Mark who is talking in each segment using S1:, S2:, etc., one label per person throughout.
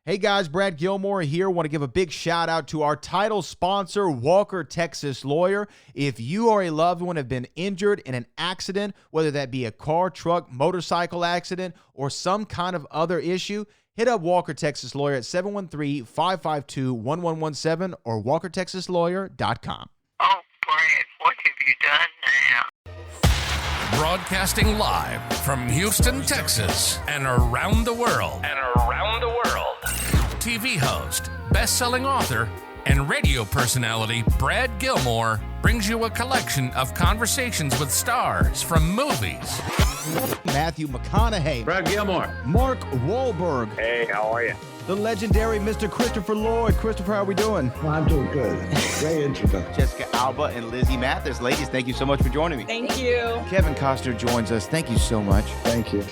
S1: Hey guys, Brad Gilmore here. Want to give a big shout out to our title sponsor, Walker Texas Lawyer. If you or a loved one have been injured in an accident, whether that be a car, truck, motorcycle accident, or some kind of other issue, hit up Walker Texas Lawyer at 713-552-1117 or walkertexaslawyer.com.
S2: Oh, Brad, what have you done now?
S3: Broadcasting live from Houston, Texas, and around the world. TV host, best-selling author, and radio personality Brad Gilmore brings you a collection of conversations with stars from movies.
S1: Matthew McConaughey.
S4: Brad Gilmore.
S1: Mark Wahlberg.
S4: Hey, how are you?
S1: The legendary Mr. Christopher Lloyd. Christopher, how are we doing?
S5: Well, I'm doing good. Great introduction.
S6: Jessica Alba and Lizzie Mathers. Ladies, thank you so much for joining me.
S7: Thank you.
S1: Kevin Costner joins us. Thank you so much.
S5: Thank you.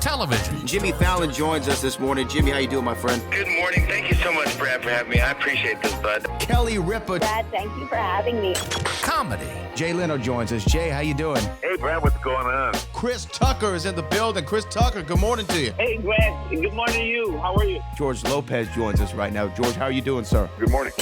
S3: Television.
S6: Jimmy Fallon joins us this morning. Jimmy, how you doing, my friend?
S8: Good morning. Thank you so much, Brad, for having me. I appreciate this, bud.
S1: Kelly Ripa.
S7: Brad, thank you for having me.
S3: Comedy.
S1: Jay Leno joins us. Jay, how you doing?
S8: Hey, Brad, what's going on?
S1: Chris Tucker is in the building. Chris Tucker, good morning to you.
S8: Hey, Brad. Good morning to you. How are you?
S6: George Lopez joins us right now. George, how are you doing, sir?
S8: Good morning.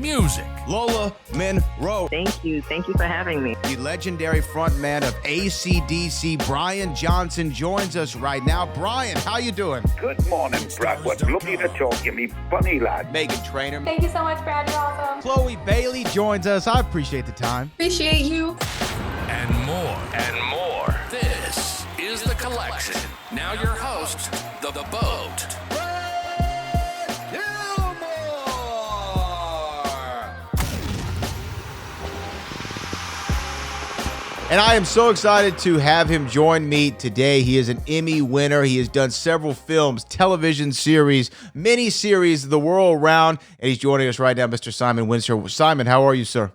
S3: Music.
S1: Lola Monroe.
S7: Thank you. Thank you for having me.
S1: The legendary frontman of AC/DC, Brian Johnson, joins us right now. Brian, how you doing?
S8: Good morning, Brad. What lovely to talk to me, funny lad.
S6: Megan Trainor.
S9: Thank you so much, Brad. You're awesome.
S1: Chloe Bailey joins us. I appreciate the time.
S9: Appreciate you.
S3: And more. This is The Collection. Now your host, The Boat.
S1: And I am so excited to have him join me today. He is an Emmy winner. He has done several films, television series, mini-series the world around, and he's joining us right now, Mr. Simon Wincer. Simon, how are you, sir?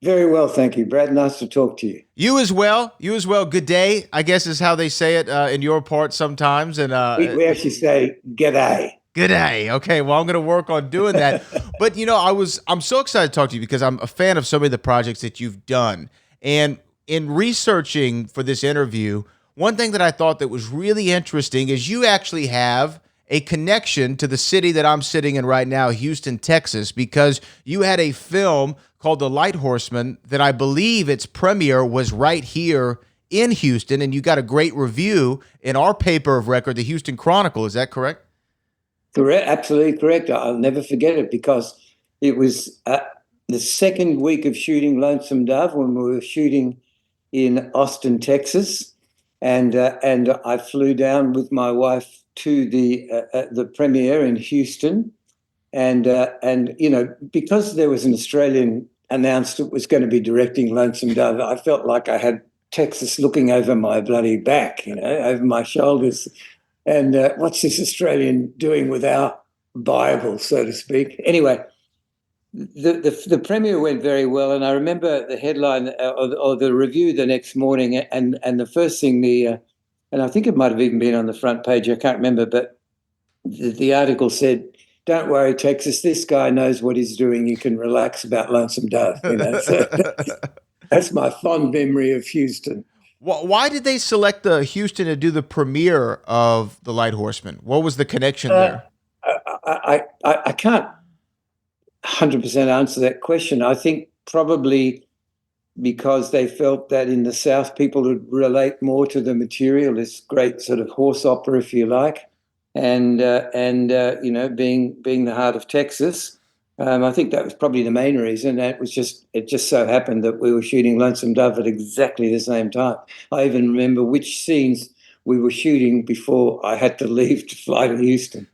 S5: Very well, thank you, Brad. Nice to talk to you.
S1: You as well. Good day, I guess is how they say it in your part sometimes. And
S5: We actually say g'day.
S1: Good day. Okay, well, I'm going to work on doing that. But, you know, I'm so excited to talk to you because I'm a fan of so many of the projects that you've done. And in researching for this interview, one thing that I thought that was really interesting is you actually have a connection to the city that I'm sitting in right now, Houston, Texas, because you had a film called The Light Horseman that I believe its premiere was right here in Houston, and you got a great review in our paper of record, the Houston Chronicle. Is that correct?
S5: Correct, absolutely correct. I'll never forget it because it was the second week of shooting Lonesome Dove when we were shooting in Austin, Texas, and I flew down with my wife to the premiere in Houston, and you know, because there was an Australian announced it was going to be directing Lonesome Dove, I felt like I had Texas looking over my bloody back, you know, over my shoulders, and what's this Australian doing with our Bible, so to speak? Anyway. The premiere went very well, and I remember the headline or the review the next morning, and the first thing and I think it might have even been on the front page, I can't remember, but the article said, "Don't worry, Texas, this guy knows what he's doing. You can relax about Lonesome Dove." You know, so that's my fond memory of Houston.
S1: Why did they select Houston to do the premiere of The Light Horseman? What was the connection there?
S5: I can't 100% answer that question. I think probably because they felt that in the South people would relate more to the material, this great sort of horse opera, if you like, and you know, being the heart of Texas, I think that was probably the main reason. It just so happened that we were shooting Lonesome Dove at exactly the same time. I even remember which scenes we were shooting before I had to leave to fly to Houston.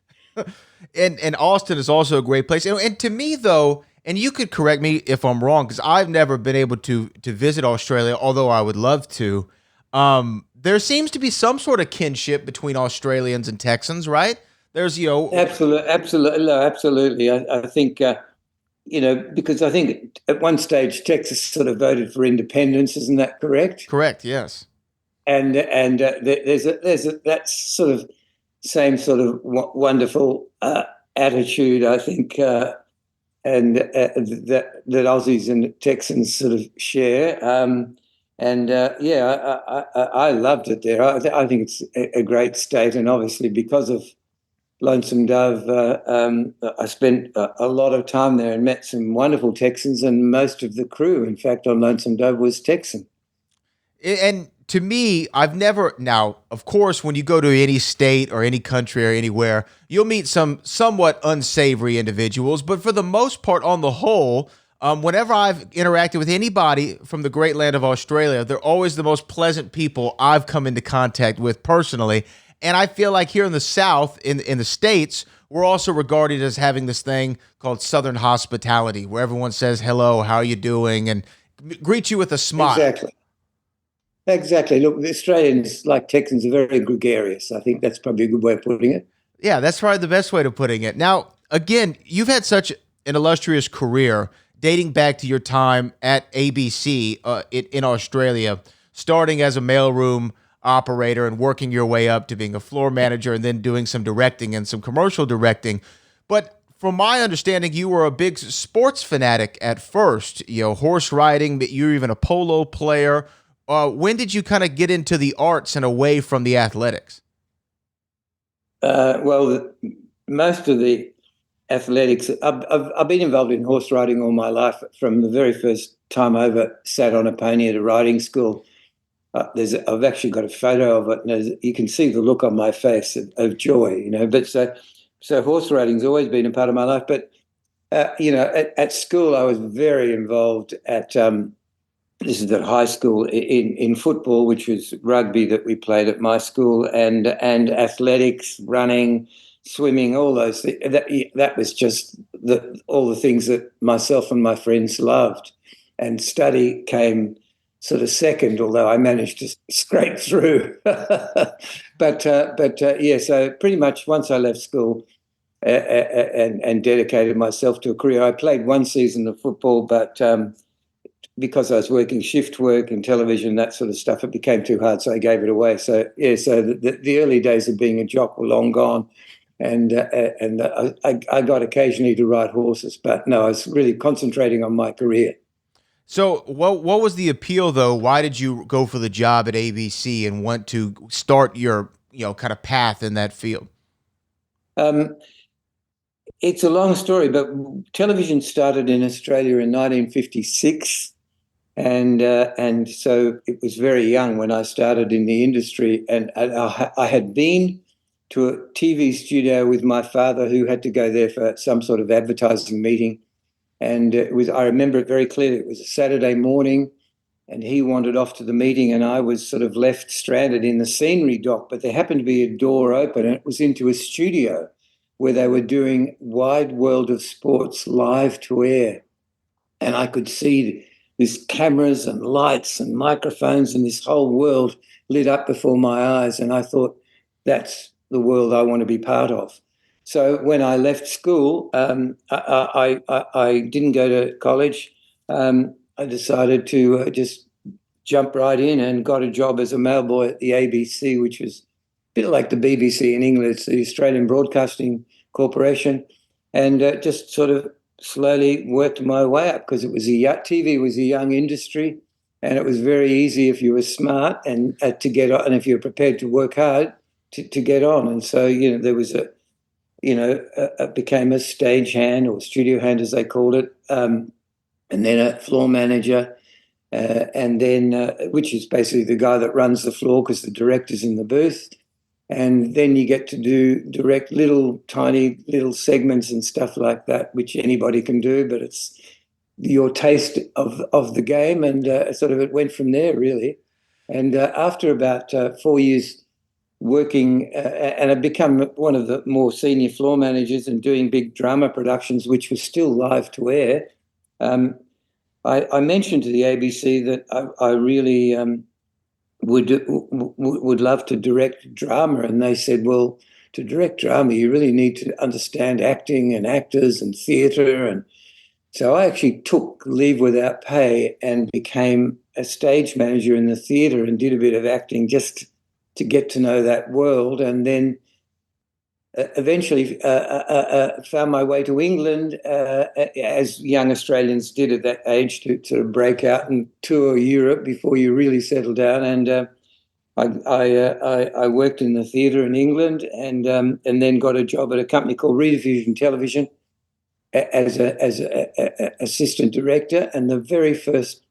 S1: And Austin is also a great place. And to me, though, and you could correct me if I'm wrong, because I've never been able to visit Australia, although I would love to. There seems to be some sort of kinship between Australians and Texans, right? There's, you know... Absolutely.
S5: I think, you know, because I think at one stage Texas sort of voted for independence. Isn't that correct?
S1: Correct, yes.
S5: And there's that sort of same sort of wonderful attitude, I think, and that Aussies and Texans sort of share. I loved it there. I think it's a great state, and obviously because of Lonesome Dove, I spent a lot of time there and met some wonderful Texans, and most of the crew, in fact, on Lonesome Dove was Texan.
S1: And to me, I've never, now, of course, when you go to any state or any country or anywhere, you'll meet some somewhat unsavory individuals. But for the most part, on the whole, whenever I've interacted with anybody from the great land of Australia, they're always the most pleasant people I've come into contact with personally. And I feel like here in the South, in the States, we're also regarded as having this thing called Southern hospitality, where everyone says, hello, how are you doing? And greet you with a smile.
S5: Exactly. Look, the Australians, like Texans, are very gregarious. I think that's probably a good way of putting it.
S1: Yeah, that's probably the best way of putting it. Now, again, you've had such an illustrious career dating back to your time at ABC in Australia, starting as a mailroom operator and working your way up to being a floor manager and then doing some directing and some commercial directing. But from my understanding, you were a big sports fanatic at first, horse riding, but you were even a polo player. When did you kind of get into the arts and away from the athletics?
S5: Most of the athletics, I've been involved in horse riding all my life. From the very first time I ever sat on a pony at a riding school. I've actually got a photo of it, and you can see the look on my face of joy, But so horse riding's always been a part of my life. But at school, I was very involved at this is at high school in football, which was rugby that we played at my school, and athletics, running, swimming, all those things. That was just all the things that myself and my friends loved, and study came sort of second, although I managed to scrape through. But so pretty much once I left school and dedicated myself to a career, I played one season of football, but because I was working shift work and television, that sort of stuff, it became too hard, so I gave it away. So the early days of being a jock were long gone, and I got occasionally to ride horses, but no, I was really concentrating on my career.
S1: So what was the appeal, though? Why did you go for the job at ABC and want to start your kind of path in that field?
S5: It's a long story, but television started in Australia in 1956, and so it was very young when I started in the industry. And I had been to a TV studio with my father, who had to go there for some sort of advertising meeting. And I remember it very clearly. It was a Saturday morning, and he wandered off to the meeting, and I was sort of left stranded in the scenery dock. But there happened to be a door open, and it was into a studio where they were doing Wide World of Sports live to air. And I could see these cameras and lights and microphones and this whole world lit up before my eyes. And I thought, that's the world I want to be part of. So when I left school, I didn't go to college. I decided to just jump right in and got a job as a mailboy at the ABC, which was a bit like the BBC in England. It's the Australian Broadcasting Corporation, and just sort of slowly worked my way up, because TV was a young industry, and it was very easy if you were smart and to get on, and if you were prepared to work hard to get on. And so there was became a stagehand, or studio hand as they called it, and then a floor manager, and then which is basically the guy that runs the floor, because the director's in the booth. And then you get to direct tiny little segments and stuff like that, which anybody can do, but it's your taste of the game, and sort of it went from there, really. And after about 4 years working, and I've become one of the more senior floor managers and doing big drama productions, which was still live to air. I mentioned to the ABC that I really would love to direct drama, and they said, well, to direct drama, you really need to understand acting and actors and theatre. And so I actually took leave without pay and became a stage manager in the theatre and did a bit of acting just to get to know that world, and then eventually found my way to England, as young Australians did at that age, to sort of break out and tour Europe before you really settle down. And I worked in the theatre in England, and then got a job at a company called Rediffusion Television as a assistant director. And the very first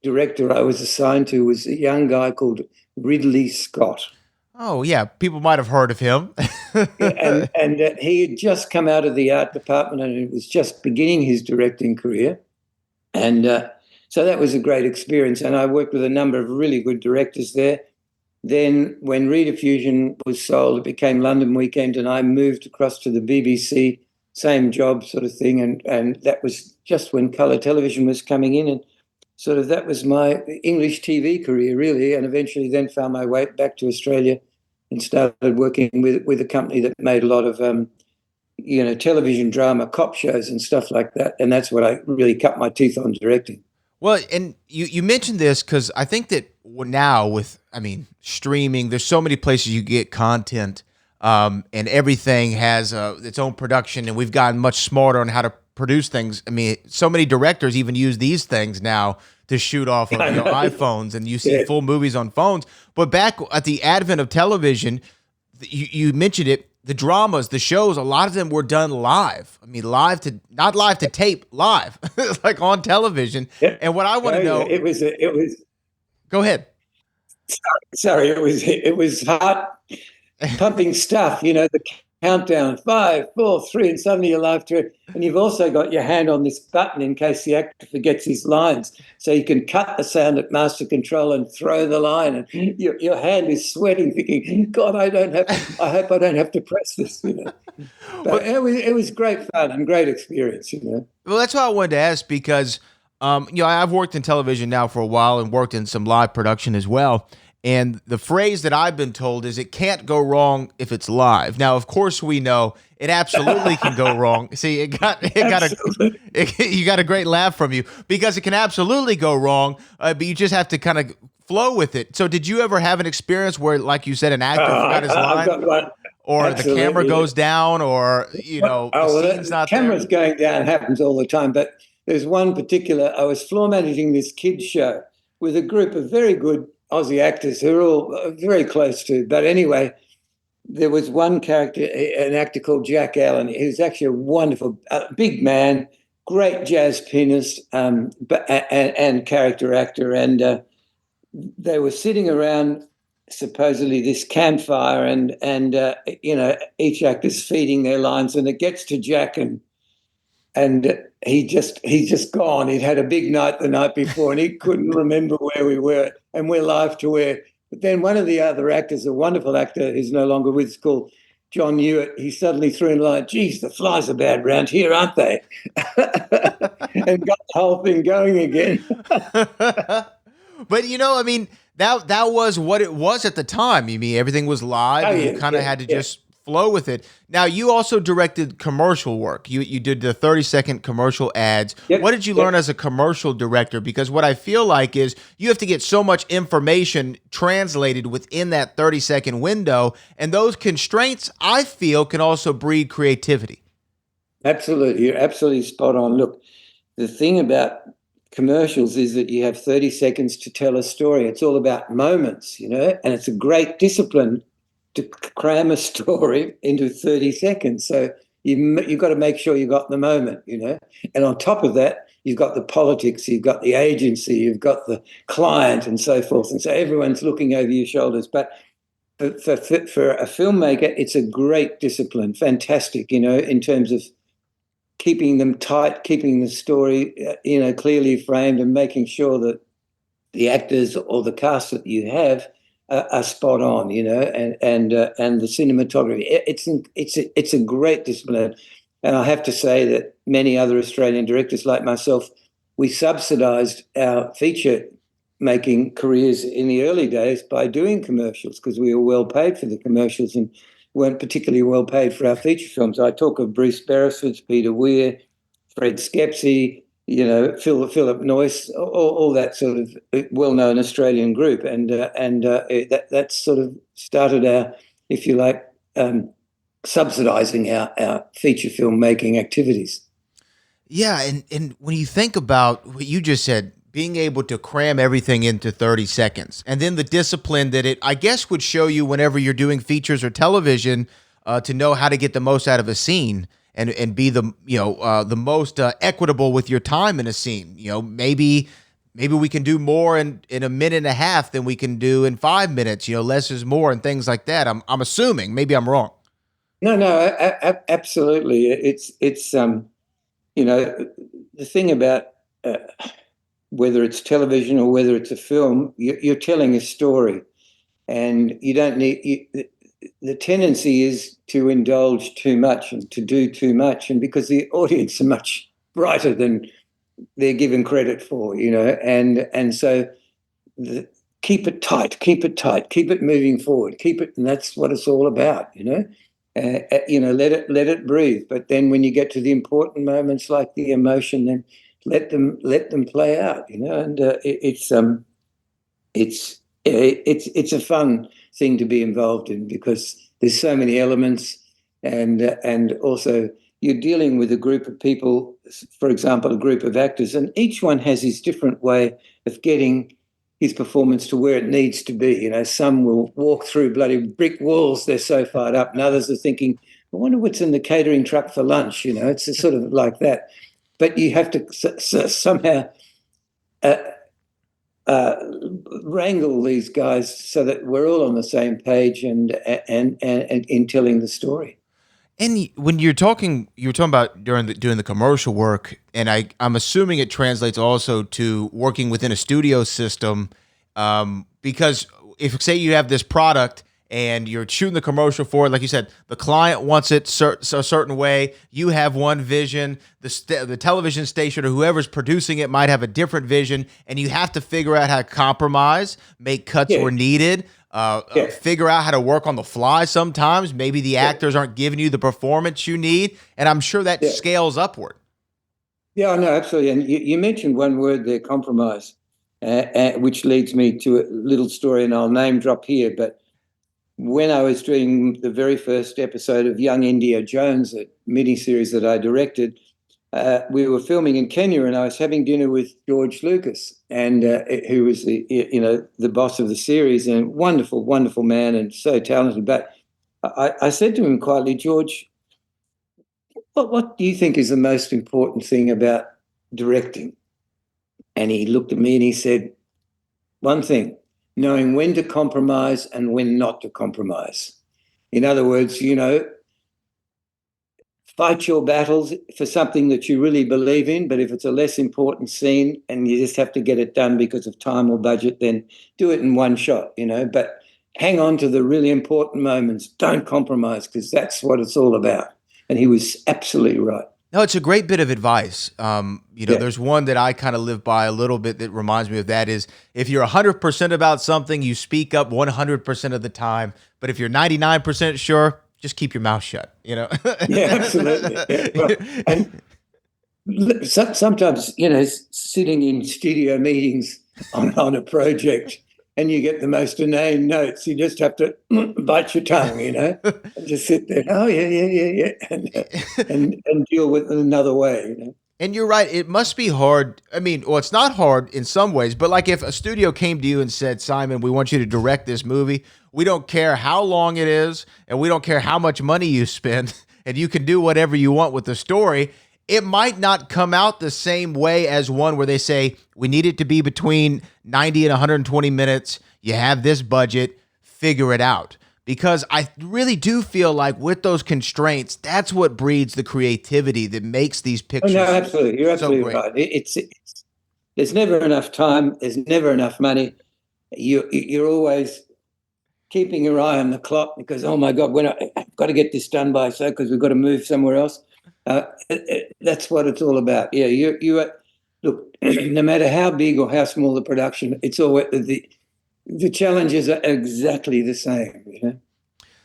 S5: director I was assigned to was a young guy called Ridley Scott.
S1: Oh yeah, people might have heard of him.
S5: and he had just come out of the art department, and it was just beginning his directing career. And so that was a great experience. And I worked with a number of really good directors there. Then when Rediffusion was sold, it became London Weekend, and I moved across to the BBC, same job sort of thing. And that was just when colour television was coming in. And sort of that was my English TV career, really. And eventually then found my way back to Australia and started working with a company that made a lot of, television drama, cop shows and stuff like that. And that's what I really cut my teeth on directing.
S1: Well, and you mentioned this because I think that now with, streaming, there's so many places you get content, and everything has its own production, and we've gotten much smarter on how to produce things. So many directors even use these things now to shoot off of iPhones, and you see full movies on phones. But back at the advent of television, you mentioned it, the dramas, the shows, a lot of them were done live. Not live to tape, live, like on television. Yeah. And what I want to know,
S5: it was.
S1: Go ahead.
S5: Sorry, it was heart pumping stuff. The countdown, 5, 4, 3, and suddenly you're live to it. And you've also got your hand on this button in case the actor forgets his lines, so you can cut the sound at master control and throw the line. And your hand is sweating, thinking, "God, I hope I don't have to press this." But it was great fun and great experience.
S1: Well, that's why I wanted to ask, because I've worked in television now for a while and worked in some live production as well. And the phrase that I've been told is it can't go wrong if it's live. Now, of course, we know it absolutely can go wrong. See, you got a great laugh from you, because it can absolutely go wrong, but you just have to kind of flow with it. So did you ever have an experience where, like you said, an actor forgot his line? Or absolutely. The camera goes down, or, the scene's not there?
S5: The camera's going down happens all the time. But there's one particular, I was floor managing this kids show with a group of very good Aussie actors who are all very close to. But anyway, there was one character, an actor called Jack Allen. He was actually a wonderful, big man, great jazz pianist, and character actor. And they were sitting around supposedly this campfire, and each actor's feeding their lines, and it gets to Jack, and he's just gone. He'd had a big night the night before, and he couldn't remember where we were, and we're live to air. But then one of the other actors, a wonderful actor who's no longer with us, called John Hewitt, he suddenly threw in a line, "Geez, the flies are bad round here, aren't they?" And got the whole thing going again.
S1: But, that was what it was at the time. Everything was live, and you kind of had to just flow with it. Now, you also directed commercial work. You did the 30-second commercial ads. Yep. What did you learn as a commercial director? Because what I feel like is you have to get so much information translated within that 30-second window, and those constraints, I feel, can also breed creativity.
S5: Absolutely. You're absolutely spot on. Look, the thing about commercials is that you have 30 seconds to tell a story. It's all about moments, and it's a great discipline to cram a story into 30 seconds. So you've got to make sure you got the moment, And on top of that, you've got the politics, you've got the agency, you've got the client, and so forth. And so everyone's looking over your shoulders. But for a filmmaker, it's a great discipline, fantastic, in terms of keeping them tight, keeping the story, clearly framed, and making sure that the actors or the cast that you have are spot on, and the cinematography. It's a great discipline, and I have to say that many other Australian directors like myself, we subsidised our feature making careers in the early days by doing commercials, because we were well paid for the commercials and weren't particularly well paid for our feature films. I talk of Bruce Beresford, Peter Weir, Fred Skepsey, Philip Noyce, all that sort of well-known Australian group, and that sort of started our, if you like, subsidising our feature film making activities.
S1: Yeah, and when you think about what you just said, being able to cram everything into 30 seconds. And then the discipline that it, I guess, would show you whenever you're doing features or television to know how to get the most out of a scene and be the, the most equitable with your time in a scene. Maybe we can do more in a minute and a half than we can do in 5 minutes. Less is more and things like that. I'm assuming. Maybe I'm wrong.
S5: No, absolutely. It's the thing about whether it's television or whether it's a film, you're telling a story, and you don't need. The tendency is to indulge too much and to do too much, and because the audience are much brighter than they're given credit for, and so keep it tight, keep it moving forward, and that's what it's all about, let it breathe. But then when you get to the important moments like the emotion, then let them play out, and it's a fun thing to be involved in because there's so many elements, and also you're dealing with a group of people, for example, a group of actors, and each one has his different way of getting his performance to where it needs to be. Some will walk through bloody brick walls, they're so fired up, and others are thinking, I wonder what's in the catering truck for lunch. It's a sort of like that. But you have to somehow wrangle these guys so that we're all on the same page and in telling the story.
S1: And when you were talking about doing the commercial work, and I'm assuming it translates also to working within a studio system, because if, say, you have this product and you're shooting the commercial for it, like you said, the client wants it a certain way, you have one vision, the television station or whoever's producing it might have a different vision, and you have to figure out how to compromise, make cuts where needed, figure out how to work on the fly sometimes. Maybe the actors aren't giving you the performance you need, and I'm sure that scales upward.
S5: Yeah, no, absolutely. And you mentioned one word there, compromise, which leads me to a little story, and I'll name drop here. But when I was doing the very first episode of Young India Jones, a miniseries that I directed, we were filming in Kenya, and I was having dinner with George Lucas, and who was the boss of the series, and wonderful, wonderful man, and so talented. But I said to him quietly, George, what do you think is the most important thing about directing? And he looked at me and he said, one thing, knowing when to compromise and when not to compromise. In other words, fight your battles for something that you really believe in, but if it's a less important scene and you just have to get it done because of time or budget, then do it in one shot, but hang on to the really important moments. Don't compromise, because that's what it's all about. And he was absolutely right.
S1: No, it's a great bit of advice. There's one that I kind of live by a little bit that reminds me of that is, if you're 100% about something, you speak up 100% of the time. But if you're 99% sure, just keep your mouth shut, Yeah,
S5: absolutely. Yeah. Well, and sometimes, sitting in studio meetings on a project, and you get the most inane notes, you just have to bite your tongue, and just sit there. Oh, yeah, and deal with it another way,
S1: And you're right. It must be hard. I mean, well, it's not hard in some ways, but like if a studio came to you and said, Simon, we want you to direct this movie. We don't care how long it is, and we don't care how much money you spend, and you can do whatever you want with the story. It might not come out the same way as one where they say, we need it to be between 90 and 120 minutes. You have this budget, figure it out. Because I really do feel like with those constraints, that's what breeds the creativity that makes these pictures.
S5: Oh, no, absolutely. You're absolutely right. There's never enough time. There's never enough money. You're always keeping your eye on the clock because, oh my God, I've got to get this done by because we've got to move somewhere else. That's what it's all about. Yeah, you look. No matter how big or how small the production, it's always the challenges are exactly the same.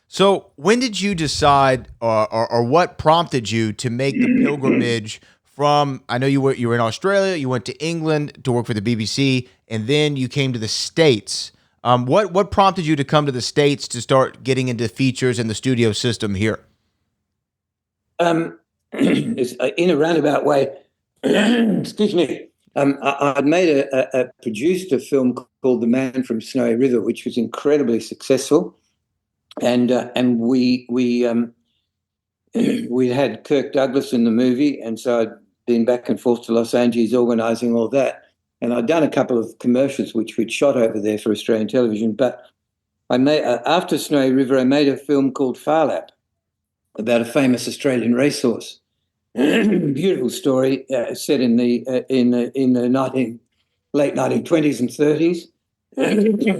S1: So, when did you decide, or what prompted you to make the pilgrimage from? I know you were in Australia. You went to England to work for the BBC, and then you came to the States. What prompted you to come to the States to start getting into features and the studio system here?
S5: In a roundabout way, excuse me, I'd made produced a film called The Man from Snowy River, which was incredibly successful, and we had Kirk Douglas in the movie, and so I'd been back and forth to Los Angeles organising all that, and I'd done a couple of commercials which we'd shot over there for Australian television. But I made after Snowy River, I made a film called Farlap about a famous Australian racehorse. Beautiful story set in the late 1920s and 30s.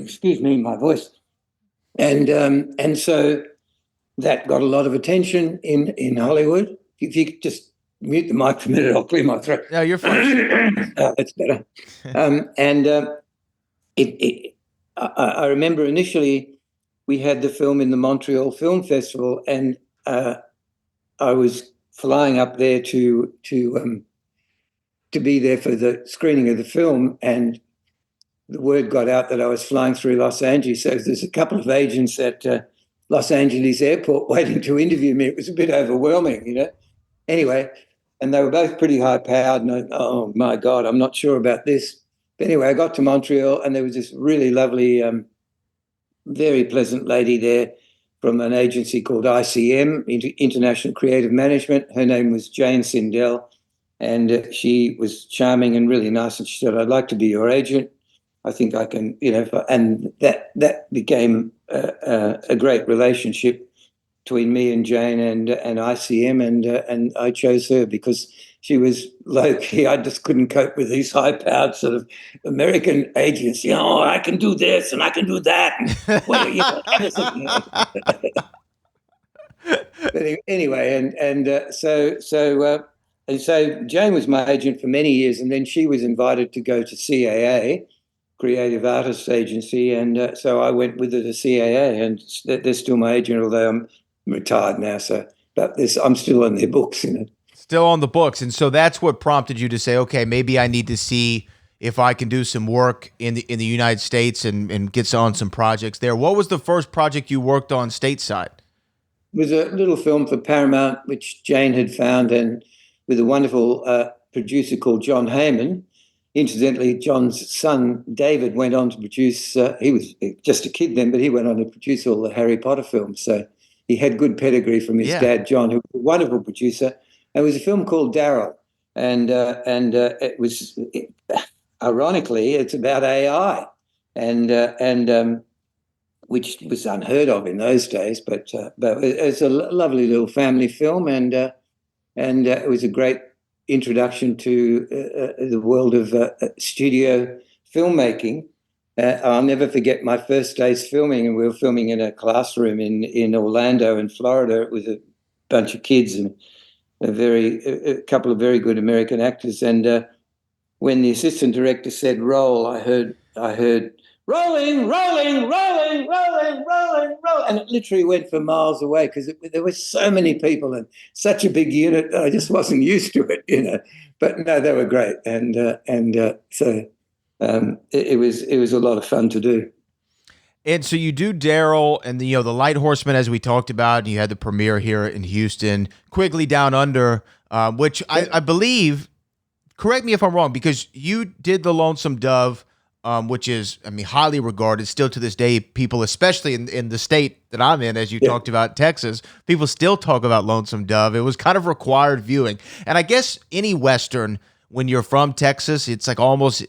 S5: Excuse me, my voice. And so that got a lot of attention in Hollywood. If you could just mute the mic for a minute, I'll clear my throat.
S1: No, you're fine.
S5: That's better. I remember initially we had the film in the Montreal Film Festival, and I was flying up there to be there for the screening of the film, and the word got out that I was flying through Los Angeles. So there's a couple of agents at Los Angeles airport waiting to interview me. It was a bit overwhelming, you know. Anyway, and they were both pretty high-powered, and oh, my God, I'm not sure about this. But anyway, I got to Montreal, and there was this really lovely, very pleasant lady there from an agency called ICM, International Creative Management. Her name was Jane Sindel, and she was charming and really nice. And she said, "I'd like to be your agent. I think I can," you know. And that became a great relationship between me and Jane and ICM, and I chose her because she was low key. I just couldn't cope with these high-powered sort of American agents. You know, I can do this and I can do that. Well, you know, but anyway, so Jane was my agent for many years, and then she was invited to go to CAA, Creative Artists Agency, and so I went with her to CAA, and they're still my agent, although I'm retired now. So, but I'm still on their books, you know.
S1: Still on the books. And so that's what prompted you to say, okay, maybe I need to see if I can do some work in the United States and get on some projects there. What was the first project you worked on stateside?
S5: It was a little film for Paramount, which Jane had found, and with a wonderful producer called John Heyman. Incidentally, John's son, David, went on to produce, he was just a kid then, but he went on to produce all the Harry Potter films. So he had good pedigree from his dad, John, who was a wonderful producer. It was a film called Daryl, and it was, ironically, it's about AI, and which was unheard of in those days. But it's a lovely little family film, and it was a great introduction to the world of studio filmmaking. I'll never forget my first day's filming, and we were filming in a classroom in Orlando, in Florida. It was a bunch of kids and a couple of very good American actors. And when the assistant director said roll, I heard rolling, rolling, rolling, rolling, rolling, rolling, and it literally went for miles away because there were so many people and such a big unit. I just wasn't used to it, you know. But no, they were great, and so it was a lot of fun to do.
S1: And so you do Daryl and the Light Horseman, as we talked about, and you had the premiere here in Houston, Quigley Down Under, which I believe, correct me if I'm wrong, because you did The Lonesome Dove, which is, I mean, highly regarded still to this day. People, especially in the state that I'm in, as you talked about, Texas, people still talk about Lonesome Dove. It was kind of required viewing. And I guess any Western, when you're from Texas, it's like almost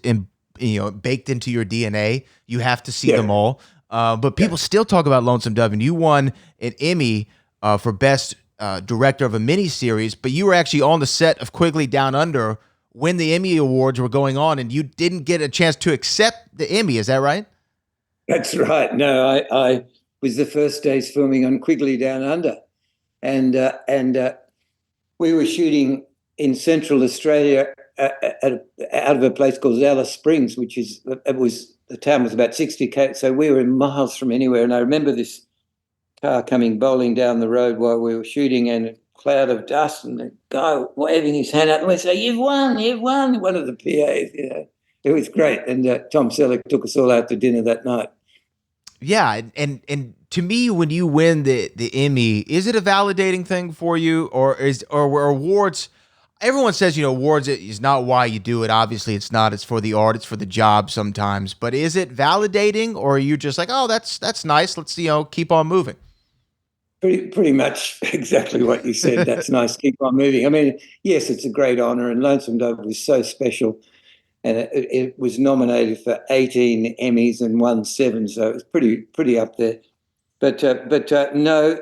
S1: baked into your DNA. You have to see them all. But people still talk about Lonesome Dove, and you won an Emmy for Best Director of a Miniseries, but you were actually on the set of Quigley Down Under when the Emmy Awards were going on, and you didn't get a chance to accept the Emmy. Is that right?
S5: That's right. No, I was the first day's filming on Quigley Down Under, and we were shooting in Central Australia out of a place called Alice Springs, the town was about 60 so we were miles from anywhere. And I remember this car coming bowling down the road while we were shooting, and a cloud of dust, and the guy waving his hand out, and we say, "You've won, one of the PAs." You know, it was great. And Tom Selleck took us all out to dinner that night.
S1: Yeah, and to me, when you win the Emmy, is it a validating thing for you, or awards? everyone says, awards is not why you do it. Obviously, it's not. It's for the art. It's for the job sometimes. But is it validating, or are you just like, oh, that's nice. Let's keep on moving?
S5: Pretty much exactly what you said. That's nice. Keep on moving. I mean, yes, it's a great honor, and Lonesome Dove was so special, and it was nominated for 18 Emmys and won 7, so it was pretty up there. But no,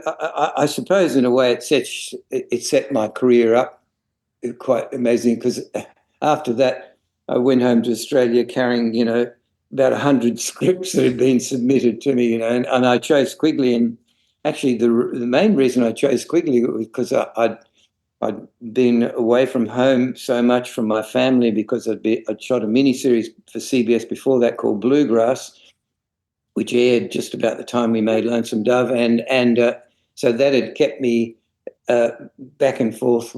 S5: I suppose in a way it set my career up quite amazing, because after that I went home to Australia carrying about 100 scripts that had been submitted to me, and I chose Quigley. And actually, the main reason I chose Quigley was because I'd been away from home so much from my family, because I'd shot a miniseries for CBS before that called Bluegrass, which aired just about the time we made Lonesome Dove, and so that had kept me back and forth,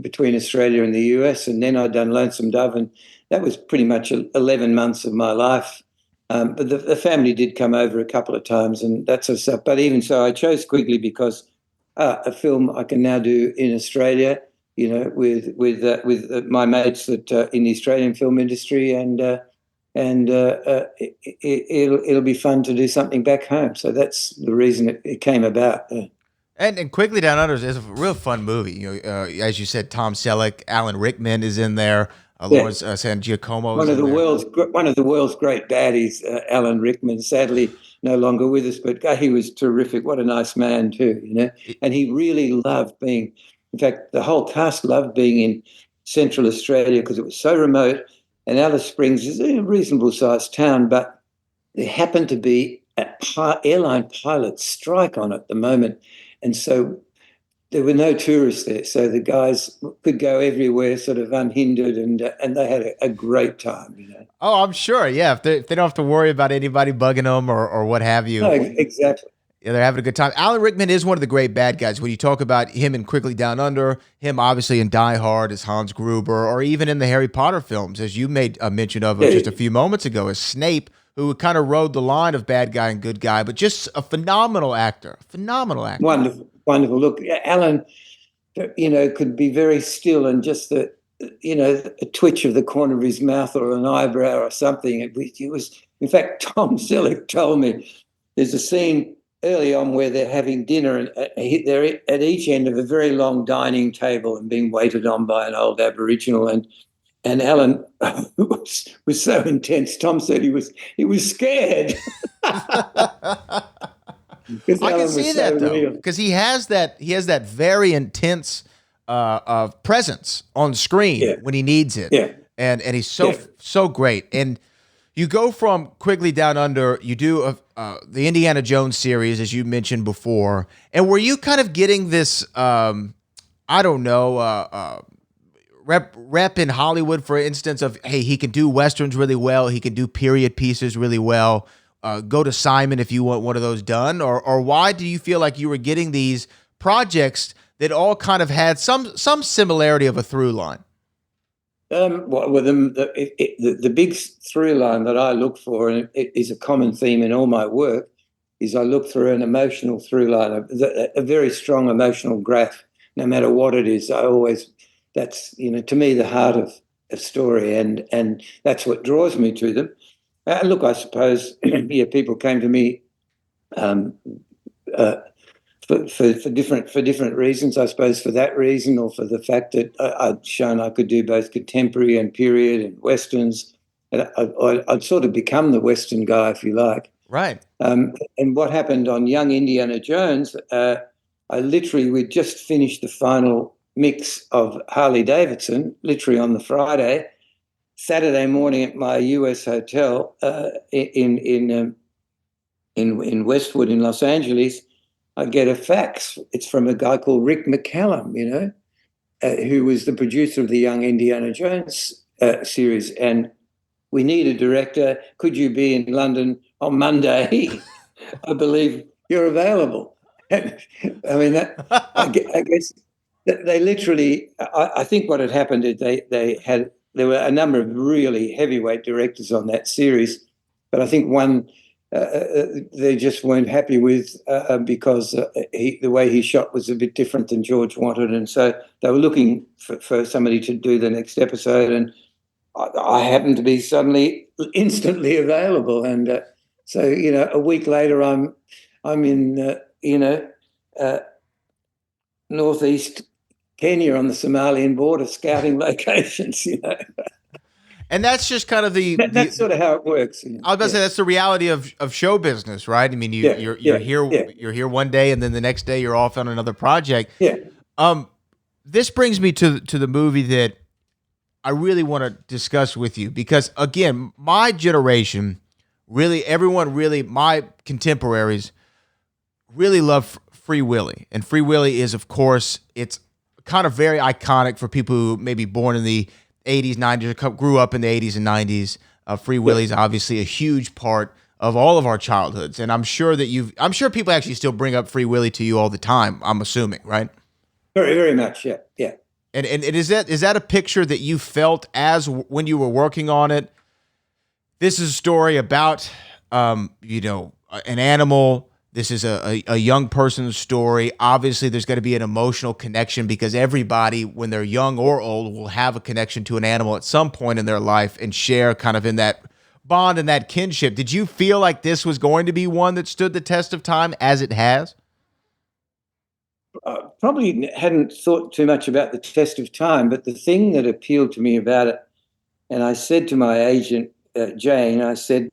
S5: between Australia and the US. And then I'd done Lonesome Dove, and that was pretty much 11 months of my life. But the family did come over a couple of times and that sort of stuff. But even so, I chose Quigley because a film I can now do in Australia, with my mates that in the Australian film industry, and it'll be fun to do something back home. So that's the reason it came about.
S1: And Quigley Down Under is a real fun movie. As you said, Tom Selleck, Alan Rickman is in there. Lawrence San Giacomo.
S5: One of the world's great baddies, Alan Rickman. Sadly, no longer with us, but he was terrific. What a nice man too, And he really loved being. In fact, the whole cast loved being in Central Australia because it was so remote. And Alice Springs is a reasonable sized town, but there happened to be an airline pilot strike on at the moment, and so there were no tourists there, so the guys could go everywhere sort of unhindered, and they had a great time,
S1: Oh, I'm sure. Yeah, if they don't have to worry about anybody bugging them or what have you.
S5: No, exactly.
S1: Yeah, they're having a good time. Alan Rickman is one of the great bad guys. When you talk about him in Quickly Down Under, him obviously in Die Hard as Hans Gruber, or even in the Harry Potter films, as you made a mention of just a few moments ago, as Snape, who kind of rode the line of bad guy and good guy, but just a phenomenal actor.
S5: Wonderful. Look, Alan, could be very still, and just a twitch of the corner of his mouth or an eyebrow or something. It was, in fact, Tom Selleck told me there's a scene early on where they're having dinner, and they're at each end of a very long dining table and being waited on by an old Aboriginal, and Alan was so intense. Tom said he was scared.
S1: I can see that though, because he has that very intense presence on screen when he needs it, and he's so great. And you go from Quigley Down Under, you do the Indiana Jones series, as you mentioned before, and were you kind of getting this rep in Hollywood, for instance, of, hey, he can do Westerns really well, he can do period pieces really well, go to Simon if you want one of those done, or why do you feel like you were getting these projects that all kind of had some similarity of a through line?
S5: The big through line that I look for, and it is a common theme in all my work, is I look through an emotional through line, a very strong emotional graph, no matter what it is. That's to me the heart of a story, and that's what draws me to them. Look, I suppose people came to me for different reasons. I suppose for that reason, or for the fact that I'd shown I could do both contemporary and period and westerns, and I'd sort of become the Western guy, if you like.
S1: Right.
S5: And what happened on Young Indiana Jones? We'd just finished the final mix of Harley Davidson, literally on the Friday. Saturday morning at my US hotel in Westwood in Los Angeles, I get a fax. It's from a guy called Rick McCallum, who was the producer of the Young Indiana Jones series. And we need a director. Could you be in London on Monday? I believe you're available. I mean, I guess they literally. I think what had happened is there were a number of really heavyweight directors on that series, but I think one they just weren't happy with because the way he shot was a bit different than George wanted, and so they were looking for somebody to do the next episode, and I happened to be suddenly instantly available, and so a week later I'm in northeast Kenya on the Somalian border scouting locations.
S1: And that's just kind of
S5: that's sort of how it works.
S1: I was about to say that's the reality of show business, right? I mean, you're here one day, and then the next day you're off on another project.
S5: Yeah.
S1: This brings me to the movie that I really want to discuss with you, because again, my generation, really, my contemporaries really love Free Willy, and Free Willy is, of course, it's kind of very iconic for people who may be born in the 80s, 90s, or grew up in the 80s and 90s. Free Willy is obviously a huge part of all of our childhoods, and I'm sure people actually still bring up Free Willy to you all the time. I'm assuming, right?
S5: Very, very much, yeah.
S1: And is that a picture that you felt as when you were working on it? This is a story about an animal. This is a young person's story. Obviously, there's got to be an emotional connection, because everybody, when they're young or old, will have a connection to an animal at some point in their life and share kind of in that bond and that kinship. Did you feel like this was going to be one that stood the test of time as it has?
S5: Probably hadn't thought too much about the test of time, but the thing that appealed to me about it, and I said to my agent, Jane, I said,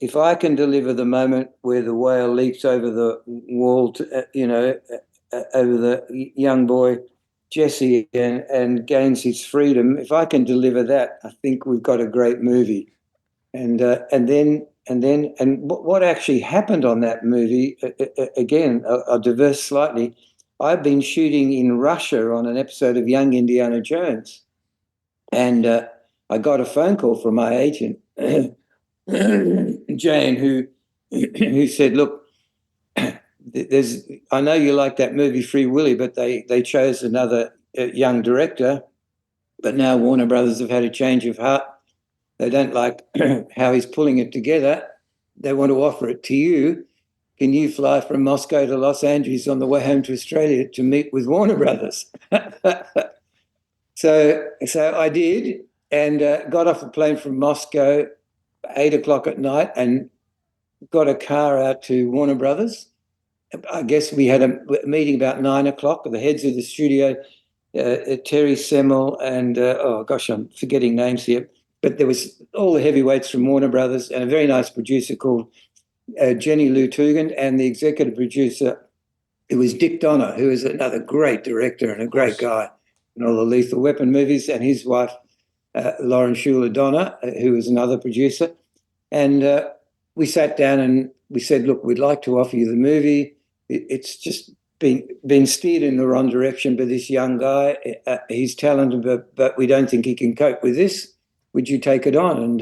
S5: if I can deliver the moment where the whale leaps over the wall, over the young boy Jesse and gains his freedom, if I can deliver that, I think we've got a great movie. And what actually happened on that movie, again, I'll diverse slightly. I've been shooting in Russia on an episode of Young Indiana Jones, and I got a phone call from my agent, Jane, who said, "Look, I know you like that movie Free Willy, but they chose another young director, but now Warner Brothers have had a change of heart. They don't like how he's pulling it together. They want to offer it to you. Can you fly from Moscow to Los Angeles on the way home to Australia to meet with Warner Brothers?" So I did, and got off the plane from Moscow 8 o'clock at night and got a car out to Warner Brothers. I guess we had a meeting about 9 o'clock with the heads of the studio, Terry Semmel and, I'm forgetting names here, but there was all the heavyweights from Warner Brothers and a very nice producer called Jenny Lou Tugend, and the executive producer, it was Dick Donner, who is another great director and a great guy in all the Lethal Weapon movies, and his wife, Lauren Schuler Donner, who was another producer. And we sat down and we said, look, we'd like to offer you the movie. It's just been steered in the wrong direction by this young guy. He's talented, but we don't think he can cope with this. Would you take it on?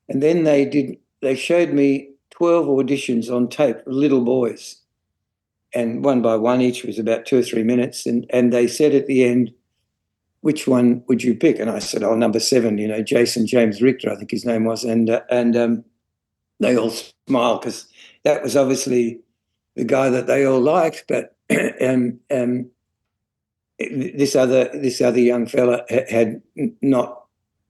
S5: And then they showed me 12 auditions on tape, little boys. And one by one, each was about 2 or 3 minutes. And they said at the end, which one would you pick? And I said, number 7, Jason James Richter, I think his name was. And they all smiled, because that was obviously the guy that they all liked. But this other young fella had not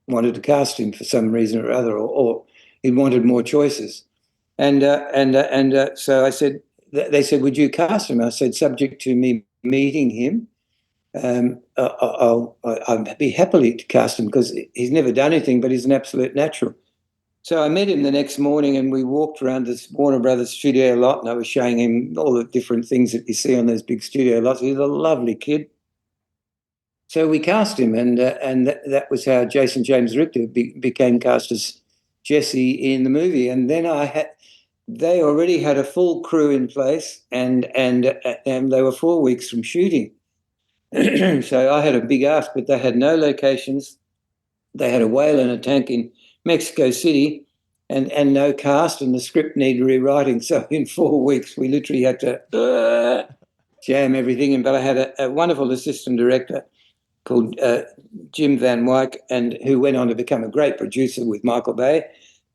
S5: wanted to cast him for some reason or other, or he wanted more choices. And so I said, they said, would you cast him? I said, subject to me meeting him, I'd be happily to cast him, because he's never done anything, but he's an absolute natural. So I met him the next morning, and we walked around this Warner Brothers studio lot, and I was showing him all the different things that you see on those big studio lots. He's a lovely kid. So we cast him, and that was how Jason James Richter became cast as Jesse in the movie. And then they already had a full crew in place, and they were 4 weeks from shooting. So I had a big ask, but they had no locations. They had a whale in a tank in Mexico City, and no cast, and the script needed rewriting. So in 4 weeks, we literally had to jam everything in. But I had a wonderful assistant director called Jim Van Wyck, and who went on to become a great producer with Michael Bay.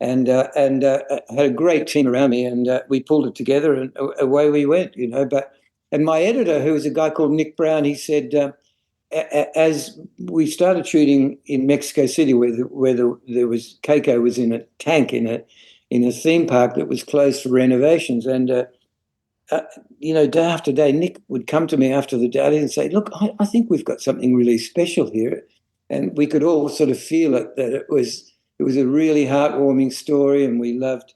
S5: I had a great team around me, and we pulled it together, and away we went. And my editor, who was a guy called Nick Brown, he said, as we started shooting in Mexico City, there was Keiko was in a tank in a theme park that was closed for renovations, and day after day, Nick would come to me after the day and say, "Look, I think we've got something really special here," and we could all sort of feel it, that it was a really heartwarming story, and we loved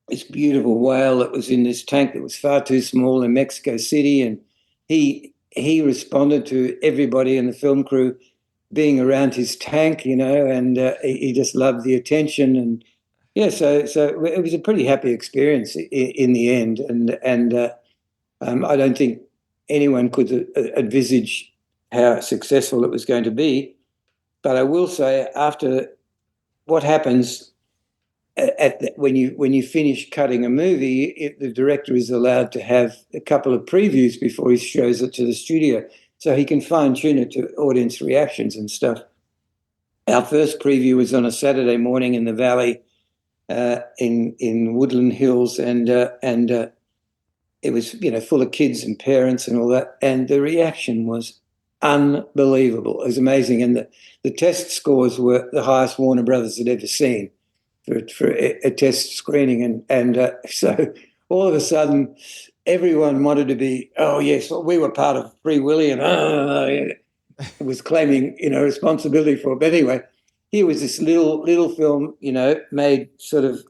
S5: this beautiful whale that was in this tank that was far too small in Mexico City, and he responded to everybody in the film crew being around his tank, and he just loved the attention, and so it was a pretty happy experience in the end, and I don't think anyone could envisage how successful it was going to be, but I will say, after what happens when you finish cutting a movie, the director is allowed to have a couple of previews before he shows it to the studio, so he can fine-tune it to audience reactions and stuff. Our first preview was on a Saturday morning in the Valley, in Woodland Hills, and it was full of kids and parents and all that, and the reaction was unbelievable. It was amazing, and the test scores were the highest Warner Brothers had ever seen for a test screening, and so all of a sudden everyone wanted to be, oh yes, well, we were part of Free Willy, and was claiming responsibility for it. But anyway, here was this little film, made sort of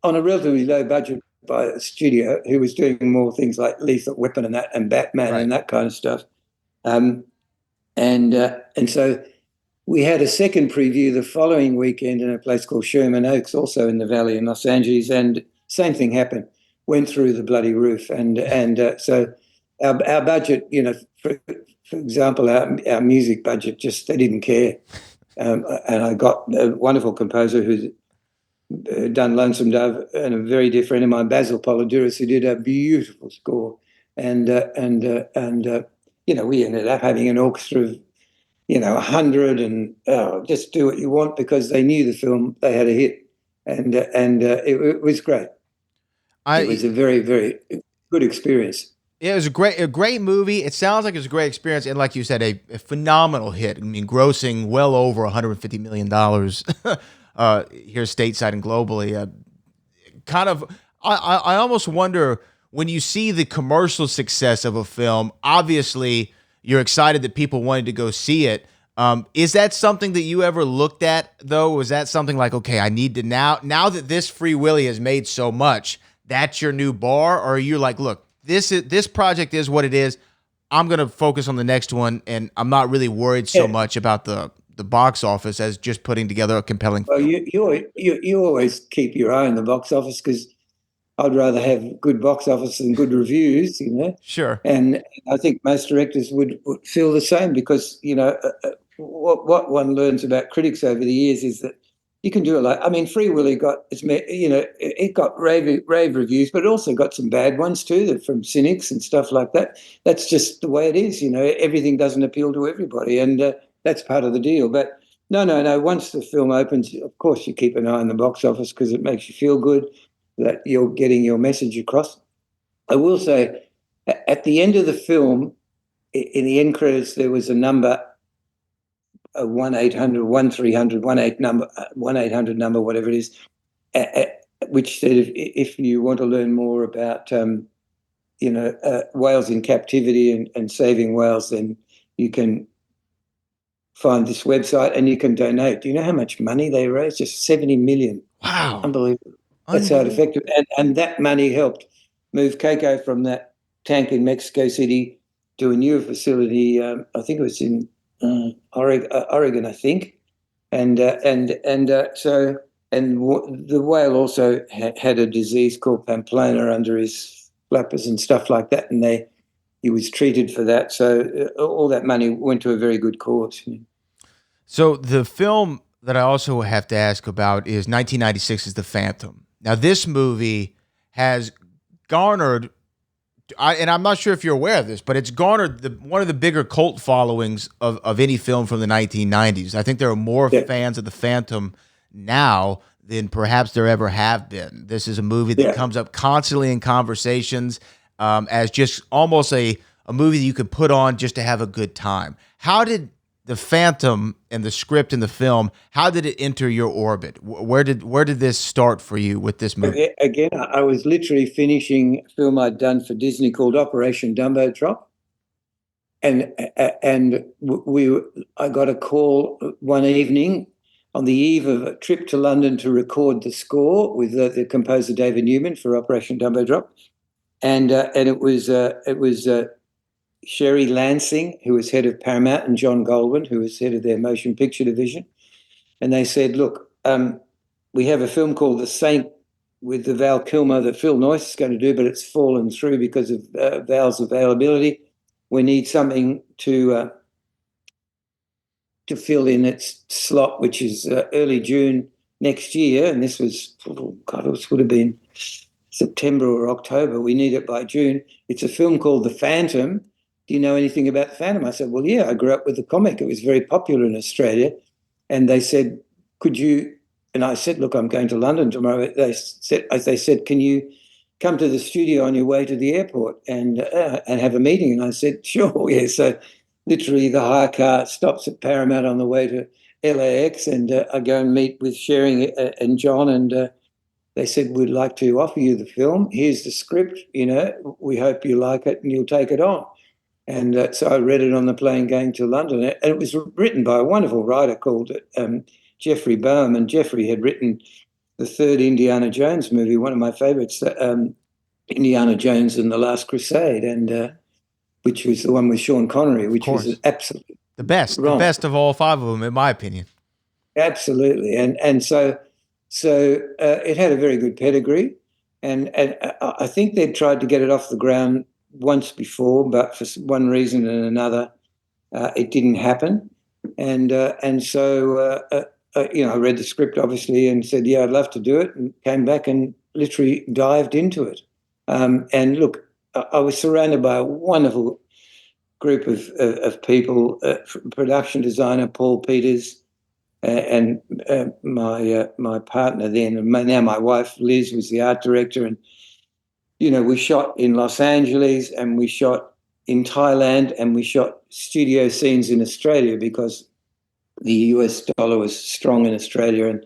S5: on a relatively low budget by a studio who was doing more things like Lethal Weapon and Batman, right, and that kind of stuff. And so we had a second preview the following weekend in a place called Sherman Oaks, also in the Valley in Los Angeles, and same thing happened. Went through the bloody roof, and so our budget, for example, our music budget, just they didn't care. And I got a wonderful composer who's done Lonesome Dove, and a very dear friend of mine, Basil Polidouris, who did a beautiful score. And we ended up having an orchestra of 100, and just do what you want, because they knew the film, they had a hit, and it was great. It was a very, very good experience.
S1: Yeah, it was a great movie. It sounds like it was a great experience, and like you said, a phenomenal hit. I mean, grossing well over $150 million here stateside and globally. I almost wonder, when you see the commercial success of a film, obviously you're excited that people wanted to go see it. Is that something that you ever looked at, though? Was that something like, okay, I need to now that this Free Willy has made so much, that's your new bar? Or are you like, look, this project is what it is, I'm going to focus on the next one, and I'm not really worried so much about the box office as just putting together a compelling film?
S5: Well, you always keep your eye on the box office, because I'd rather have good box office than good reviews,
S1: Sure.
S5: And I think most directors would feel the same, because, what one learns about critics over the years is that you can do a lot. I mean, Free Willy it got rave reviews, but it also got some bad ones too, from cynics and stuff like that. That's just the way it is, everything doesn't appeal to everybody, and that's part of the deal. But no, once the film opens, of course you keep an eye on the box office, because it makes you feel good that you're getting your message across. I will say, at the end of the film, in the end credits, there was a number, a 1-800-1300 1-800 number, whatever it is, which said if you want to learn more about whales in captivity and saving whales, then you can find this website and you can donate. Do you know how much money they raised? Just $70 million.
S1: Wow.
S5: Unbelievable. That's how effective. And that money helped move Keiko from that tank in Mexico City to a newer facility. I think it was in Oregon, I think. And the whale also had a disease called Pamplona under his flappers and stuff like that, and he was treated for that. So all that money went to a very good cause.
S1: So the film that I also have to ask about is 1996's The Phantom. Now, this movie has garnered, and I'm not sure if you're aware of this, but it's garnered one of the bigger cult followings of any film from the 1990s. I think there are more fans of The Phantom now than perhaps there ever have been. This is a movie that comes up constantly in conversations as just almost a movie that you could put on just to have a good time. How did the Phantom and the script and the film, how did it enter your orbit? Where did this start for you with this movie?
S5: Again, I was literally finishing a film I'd done for Disney called Operation Dumbo Drop. And I got a call one evening on the eve of a trip to London to record the score with the composer David Newman for Operation Dumbo Drop, and it was Sherry Lansing, who was head of Paramount, and John Goldwyn, who was head of their motion picture division, and they said, "Look, we have a film called The Saint with the Val Kilmer that Phil Noyce is going to do, but it's fallen through because of Val's availability. We need something to fill in its slot, which is early June next year." And this was, it would have been September or October. We need it by June. It's a film called The Phantom. Do you know anything about The Phantom? I said, well, yeah, I grew up with the comic. It was very popular in Australia. And they said, could you, and I said, look, I'm going to London tomorrow. They said, can you come to the studio on your way to the airport and have a meeting? And I said, sure, yeah. So literally the hire car stops at Paramount on the way to LAX, and I go and meet with Sherry and John, and they said, we'd like to offer you the film. Here's the script, we hope you like it and you'll take it on. And so I read it on the plane going to London, and it was written by a wonderful writer called Jeffrey Boehm, and Jeffrey had written the third Indiana Jones movie, one of my favorites, Indiana Jones and the Last Crusade, and which was the one with Sean Connery, which was absolutely
S1: the best of all five of them, in my opinion.
S5: Absolutely, and so it had a very good pedigree, and I think they'd tried to get it off the ground once before, but for one reason and another, it didn't happen, and so I read the script obviously and said, yeah, I'd love to do it, and came back and literally dived into it. And look, I was surrounded by a wonderful group of people, production designer Paul Peters, and my partner then, and now my wife Liz was the art director. And we shot in Los Angeles, and we shot in Thailand, and we shot studio scenes in Australia because the US dollar was strong in Australia, and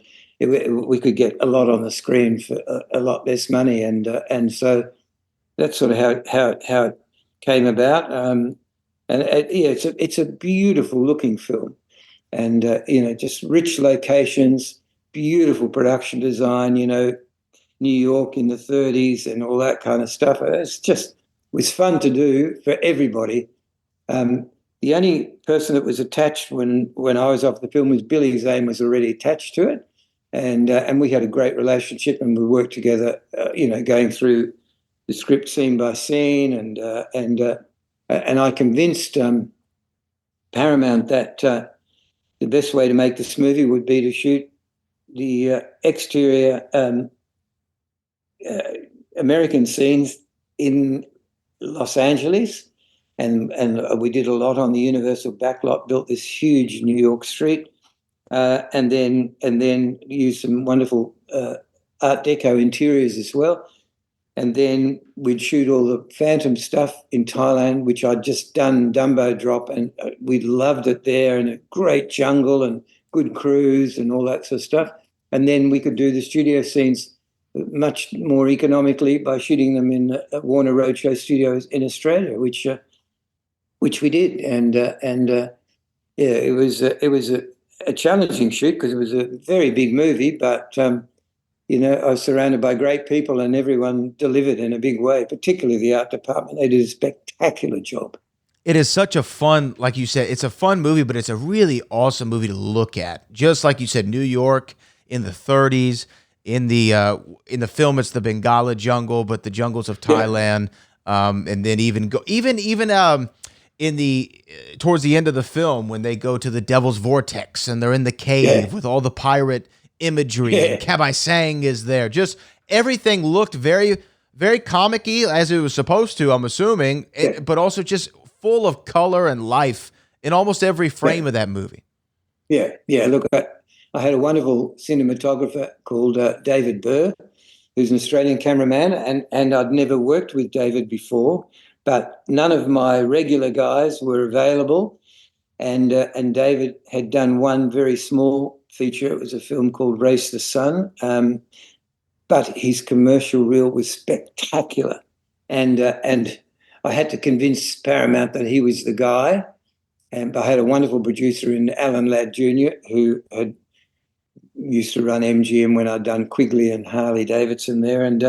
S5: we could get a lot on the screen for a lot less money, and so that's sort of how it came about. It's a beautiful looking film, and just rich locations, beautiful production design. New York in the 30s and all that kind of stuff. It was fun to do for everybody. The only person that was attached when I was off the film was Billy Zane, was already attached to it, and we had a great relationship, and we worked together. Going through the script scene by scene, and I convinced Paramount that the best way to make this movie would be to shoot the exterior American scenes in Los Angeles, and we did a lot on the Universal backlot, built this huge New York street, and then used some wonderful Art Deco interiors as well. And then we'd shoot all the Phantom stuff in Thailand, which I'd just done Dumbo Drop, and we loved it there, and a great jungle and good crews and all that sort of stuff. And then we could do the studio scenes much more economically by shooting them in Warner Roadshow Studios in Australia, which we did. And it was a challenging shoot because it was a very big movie, but I was surrounded by great people, and everyone delivered in a big way, particularly the art department. They did a spectacular job.
S1: It is such a fun, like you said, it's a fun movie, but it's a really awesome movie to look at. Just like you said, New York in the 30s. In the film, it's the Bengala jungle, but the jungles of Thailand, and then even in the towards the end of the film when they go to the Devil's Vortex and they're in the cave with all the pirate imagery, and Kabai Sang is there. Just everything looked very, very comic-y as it was supposed to, I'm assuming, but also just full of color and life in almost every frame of that movie.
S5: Yeah. Look, I had a wonderful cinematographer called David Burr, who's an Australian cameraman, and I'd never worked with David before, but none of my regular guys were available, and David had done one very small feature. It was a film called Race the Sun, but his commercial reel was spectacular, and I had to convince Paramount that he was the guy. And I had a wonderful producer in Alan Ladd Jr., who had used to run MGM when I'd done Quigley and Harley Davidson there. And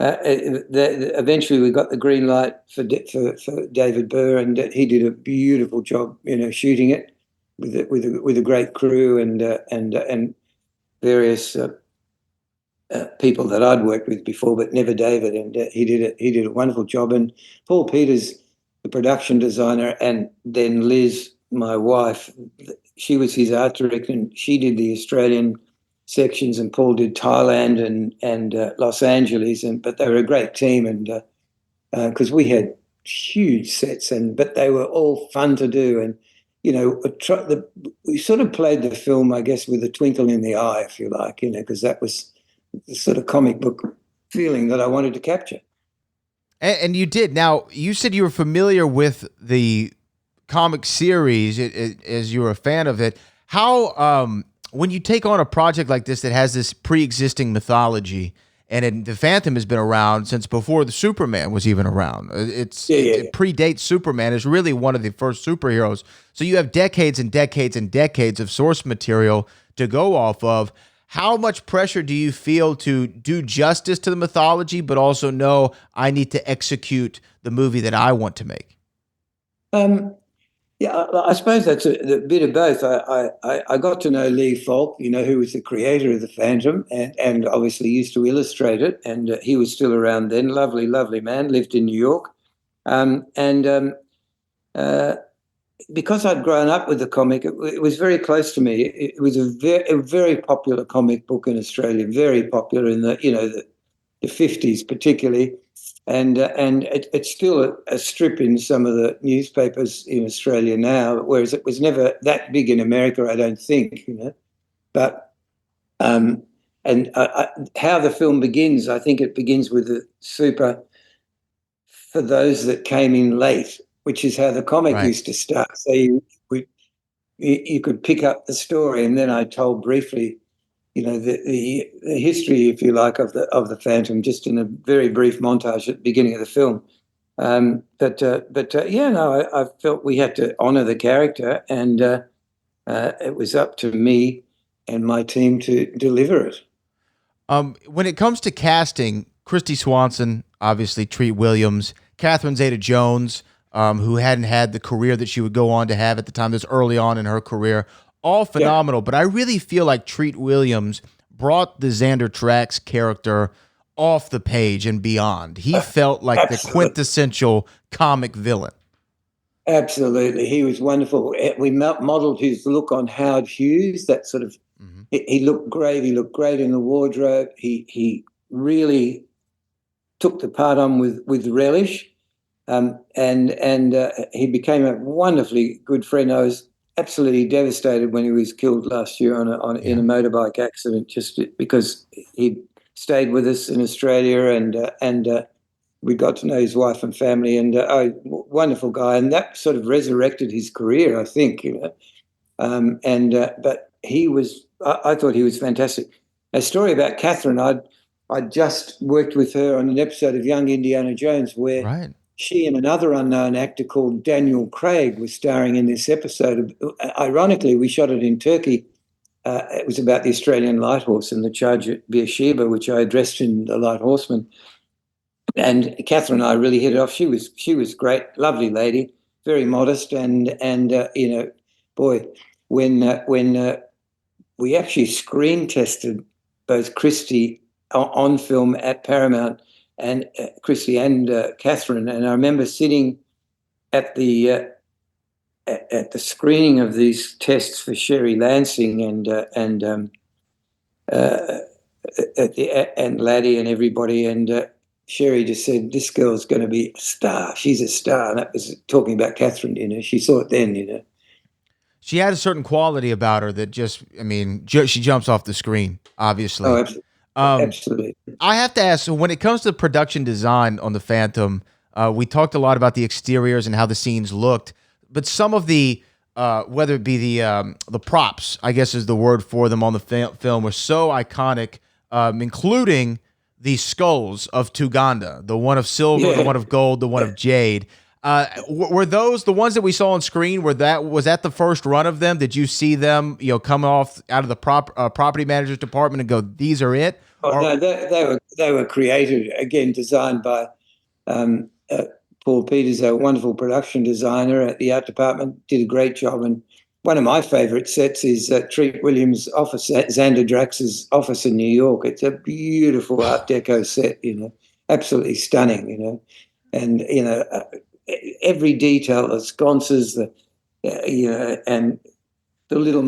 S5: eventually we got the green light for David Burr, and he did a beautiful job, shooting it with a great crew and various people that I'd worked with before, but never David. And he did a wonderful job. And Paul Peters, the production designer, and then Liz, my wife, she was his art director, and she did the Australian sections, and Paul did Thailand and Los Angeles. But they were a great team, and because we had huge sets, but they were all fun to do. And we sort of played the film, I guess, with a twinkle in the eye, if you like, because that was the sort of comic book feeling that I wanted to capture.
S1: And you did. Now, you said you were familiar with the comic series as you were a fan of it. How, when you take on a project like this that has this pre-existing mythology, and the Phantom has been around since before the Superman was even around. It predates Superman. It's really one of the first superheroes. So you have decades and decades and decades of source material to go off of. How much pressure do you feel to do justice to the mythology, but also know I need to execute the movie that I want to make?
S5: I suppose that's a bit of both. I got to know Lee Falk, who was the creator of the Phantom, and obviously used to illustrate it. And he was still around then. Lovely, lovely man. Lived in New York, because I'd grown up with the comic, it was very close to me. It was a very popular comic book in Australia, very popular in the 50s particularly, and it's still a strip in some of the newspapers in Australia now, whereas it was never that big in America, I don't think, But how the film begins, I think it begins with the super for those that came in late, which is how the comic used to start. So you could pick up the story, and then I told briefly, the history, if you like, of the Phantom, just in a very brief montage at the beginning of the film. I felt we had to honour the character, and it was up to me and my team to deliver it.
S1: When it comes to casting, Christy Swanson, obviously Treat Williams, Catherine Zeta-Jones, who hadn't had the career that she would go on to have at the time, this early on in her career, all phenomenal. Yeah. But I really feel like Treat Williams brought the Xander Trax character off the page and beyond. He felt like the quintessential comic villain.
S5: Absolutely. He was wonderful. We modeled his look on Howard Hughes, that sort of, he looked great. He looked great in the wardrobe. He really took the part on with relish. And he became a wonderfully good friend. I was absolutely devastated when he was killed last year in a motorbike accident, just because he stayed with us in Australia, and we got to know his wife and family, and wonderful guy, and that sort of resurrected his career, I think. But he was, I thought he was fantastic. A story about Catherine, I'd just worked with her on an episode of Young Indiana Jones where she and another unknown actor called Daniel Craig was starring in this episode. Ironically, we shot it in Turkey. It was about the Australian light horse and the charge at Beersheba, which I addressed in The Light Horseman. And Catherine and I really hit it off. She was great, lovely lady, very modest, and boy, when we actually screen tested both Christy on film at Paramount, and Christy and Catherine, and I remember sitting at the screening of these tests for Sherry Lansing and Laddie and everybody, and Sherry just said, "This girl's going to be a star. She's a star." And that was talking about Catherine. She saw it then.
S1: She had a certain quality about her that just, I mean, she jumps off the screen, obviously.
S5: Oh, absolutely. Absolutely.
S1: I have to ask, so when it comes to production design on the Phantom, we talked a lot about the exteriors and how the scenes looked, but some of the, whether it be the props, I guess is the word for them on the film, were so iconic, including the skulls of Tuganda, the one of silver, the one of gold, the one of jade. Were those the ones that we saw on screen? Was that the first run of them? Did you see them, come off out of the property manager's department and go, "These are it"?
S5: Oh, no, they were created again, designed by Paul Peters, a wonderful production designer at the art department. Did a great job. And one of my favourite sets is Treat Williams' office at Xander Drax's office in New York. It's a beautiful Art Deco set, absolutely stunning, and every detail, the sconces, and the little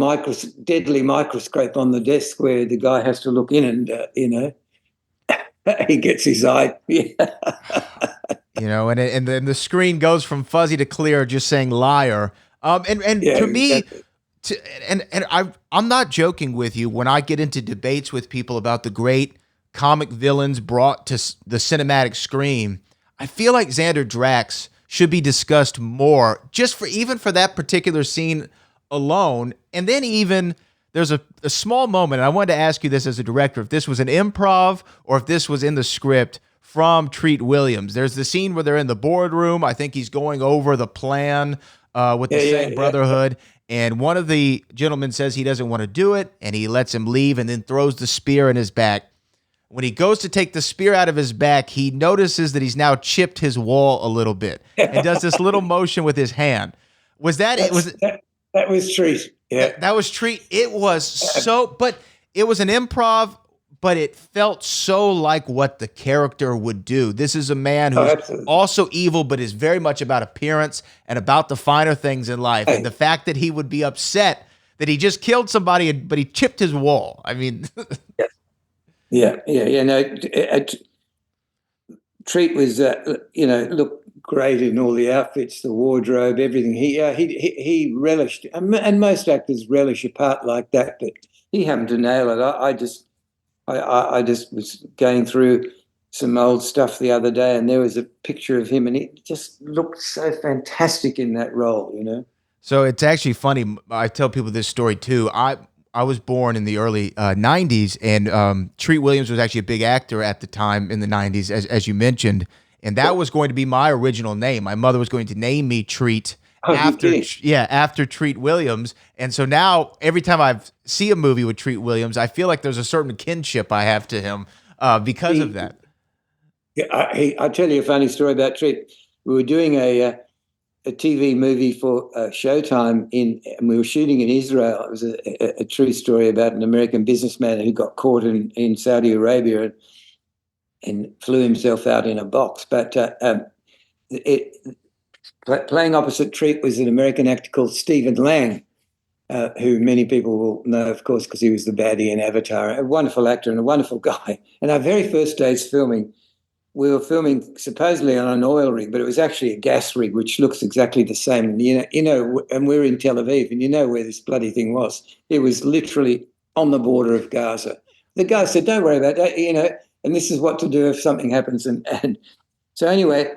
S5: deadly microscope on the desk where the guy has to look in and, he gets his eye.
S1: And then the screen goes from fuzzy to clear, just saying liar. To me, exactly. I'm not joking with you when I get into debates with people about the great comic villains brought to the cinematic screen. I feel like Xander Drax should be discussed more, just for that particular scene alone. And then even there's a small moment, and I wanted to ask you this as a director, if this was an improv or if this was in the script from Treat Williams. There's the scene where they're in the boardroom. I think he's going over the plan with the same brotherhood. And one of the gentlemen says he doesn't want to do it, and he lets him leave and then throws the spear in his back. When he goes to take the spear out of his back, he notices that he's now chipped his wall a little bit and does this little motion with his hand. Was that it?
S5: That was Treat. Yeah,
S1: that was Treat. It was but it was an improv, but it felt so like what the character would do. This is a man who's also evil, but is very much about appearance and about the finer things in life. And the fact that he would be upset that he just killed somebody, but he chipped his wall. I mean,
S5: Yeah. No, Treat was, looked great in all the outfits, the wardrobe, everything. He relished, and most actors relish a part like that, but he happened to nail it. I just was going through some old stuff the other day, and there was a picture of him, and he just looked so fantastic in that role,
S1: So it's actually funny. I tell people this story too. I was born in the early 90s, and Treat Williams was actually a big actor at the time in the 90s, as you mentioned, and that was going to be my original name. My mother was going to name me Treat after Treat Williams, and so now every time I see a movie with Treat Williams, I feel like there's a certain kinship I have to him because of that.
S5: Yeah, I'll tell you a funny story about Treat. We were doing a TV movie for Showtime and we were shooting in Israel. It was a true story about an American businessman who got caught in Saudi Arabia and flew himself out in a box. But playing opposite Treat was an American actor called Stephen Lang, who many people will know, of course, because he was the baddie in Avatar. A wonderful actor and a wonderful guy. And our very first day's filming, we were filming supposedly on an oil rig, but it was actually a gas rig, which looks exactly the same. And we're in Tel Aviv, and you know where this bloody thing was. It was literally on the border of Gaza. The guy said, "Don't worry about that," and this is what to do if something happens. And so anyway,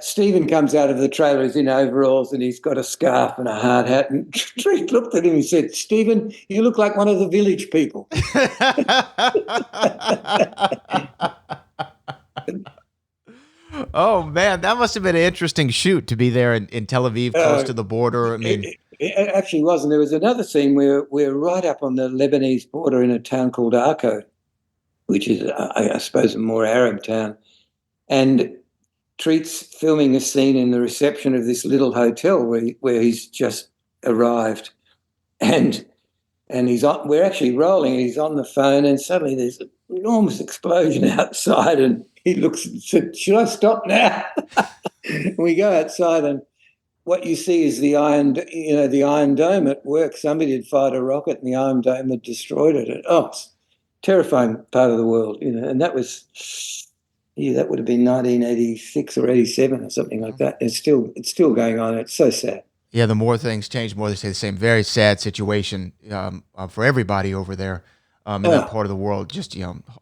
S5: Stephen comes out of the trailer, he's in overalls, and he's got a scarf and a hard hat. And Treat looked at him and said, "Stephen, you look like one of the village people."
S1: Oh man, that must have been an interesting shoot to be there in Tel Aviv, close to the border. I mean,
S5: it actually wasn't. There was another scene where we're right up on the Lebanese border in a town called Arco, which is, I suppose, a more Arab town. And Treat's filming a scene in the reception of this little hotel where he's just arrived, and we're actually rolling, and he's on the phone, and suddenly there's an enormous explosion outside, and he looks and said, "Should I stop now?" We go outside, and what you see is the Iron Dome at work. Somebody had fired a rocket, and the Iron Dome had destroyed it. And, it's a terrifying part of the world, and that was, that would have been 1986 or 87 or something like that. It's still going on. It's so sad.
S1: Yeah, the more things change, the more they stay the same. Very sad situation for everybody over there in that part of the world. Just,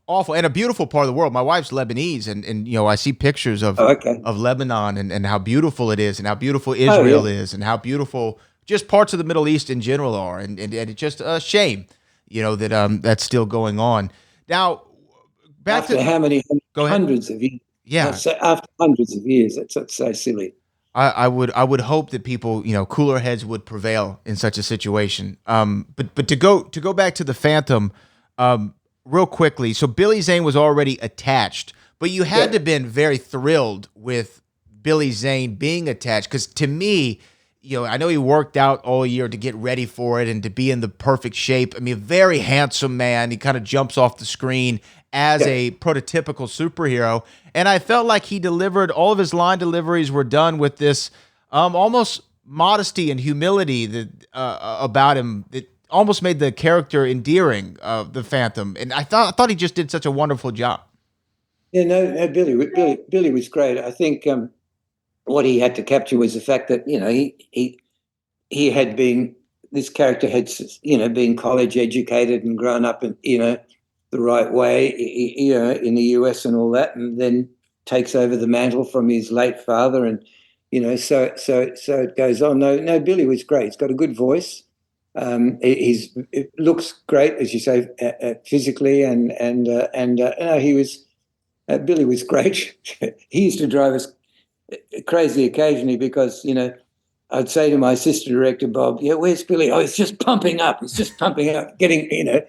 S1: awful. And a beautiful part of the world. My wife's Lebanese, and I see pictures of Lebanon and how beautiful it is, and how beautiful Israel is, and how beautiful just parts of the Middle East in general are. And it's just a shame, that that's still going on. Now, back
S5: after
S1: to
S5: how many hundreds of years?
S1: Yeah.
S5: After hundreds of years, that's so silly.
S1: I would hope that people, cooler heads would prevail in such a situation. But to go back to the Phantom, real quickly. So Billy Zane was already attached, but you had to have been very thrilled with Billy Zane being attached, because to me, I know he worked out all year to get ready for it and to be in the perfect shape. I mean, a very handsome man. He kind of jumps off the screen as a prototypical superhero. And I felt like he delivered, all of his line deliveries were done with this almost modesty and humility that about him that almost made the character endearing of the Phantom. And I thought he just did such a wonderful job.
S5: Yeah, no, Billy was great. I think what he had to capture was the fact that, he had been, this character had, been college educated and grown up in, the right way, in the US and all that, and then takes over the mantle from his late father, and so it goes on. No, Billy was great. He's got a good voice. It looks great, as you say, physically, and he was. Billy was great. He used to drive us crazy occasionally because I'd say to my assistant director Bob, "Yeah, where's Billy? Oh, he's just pumping up. Getting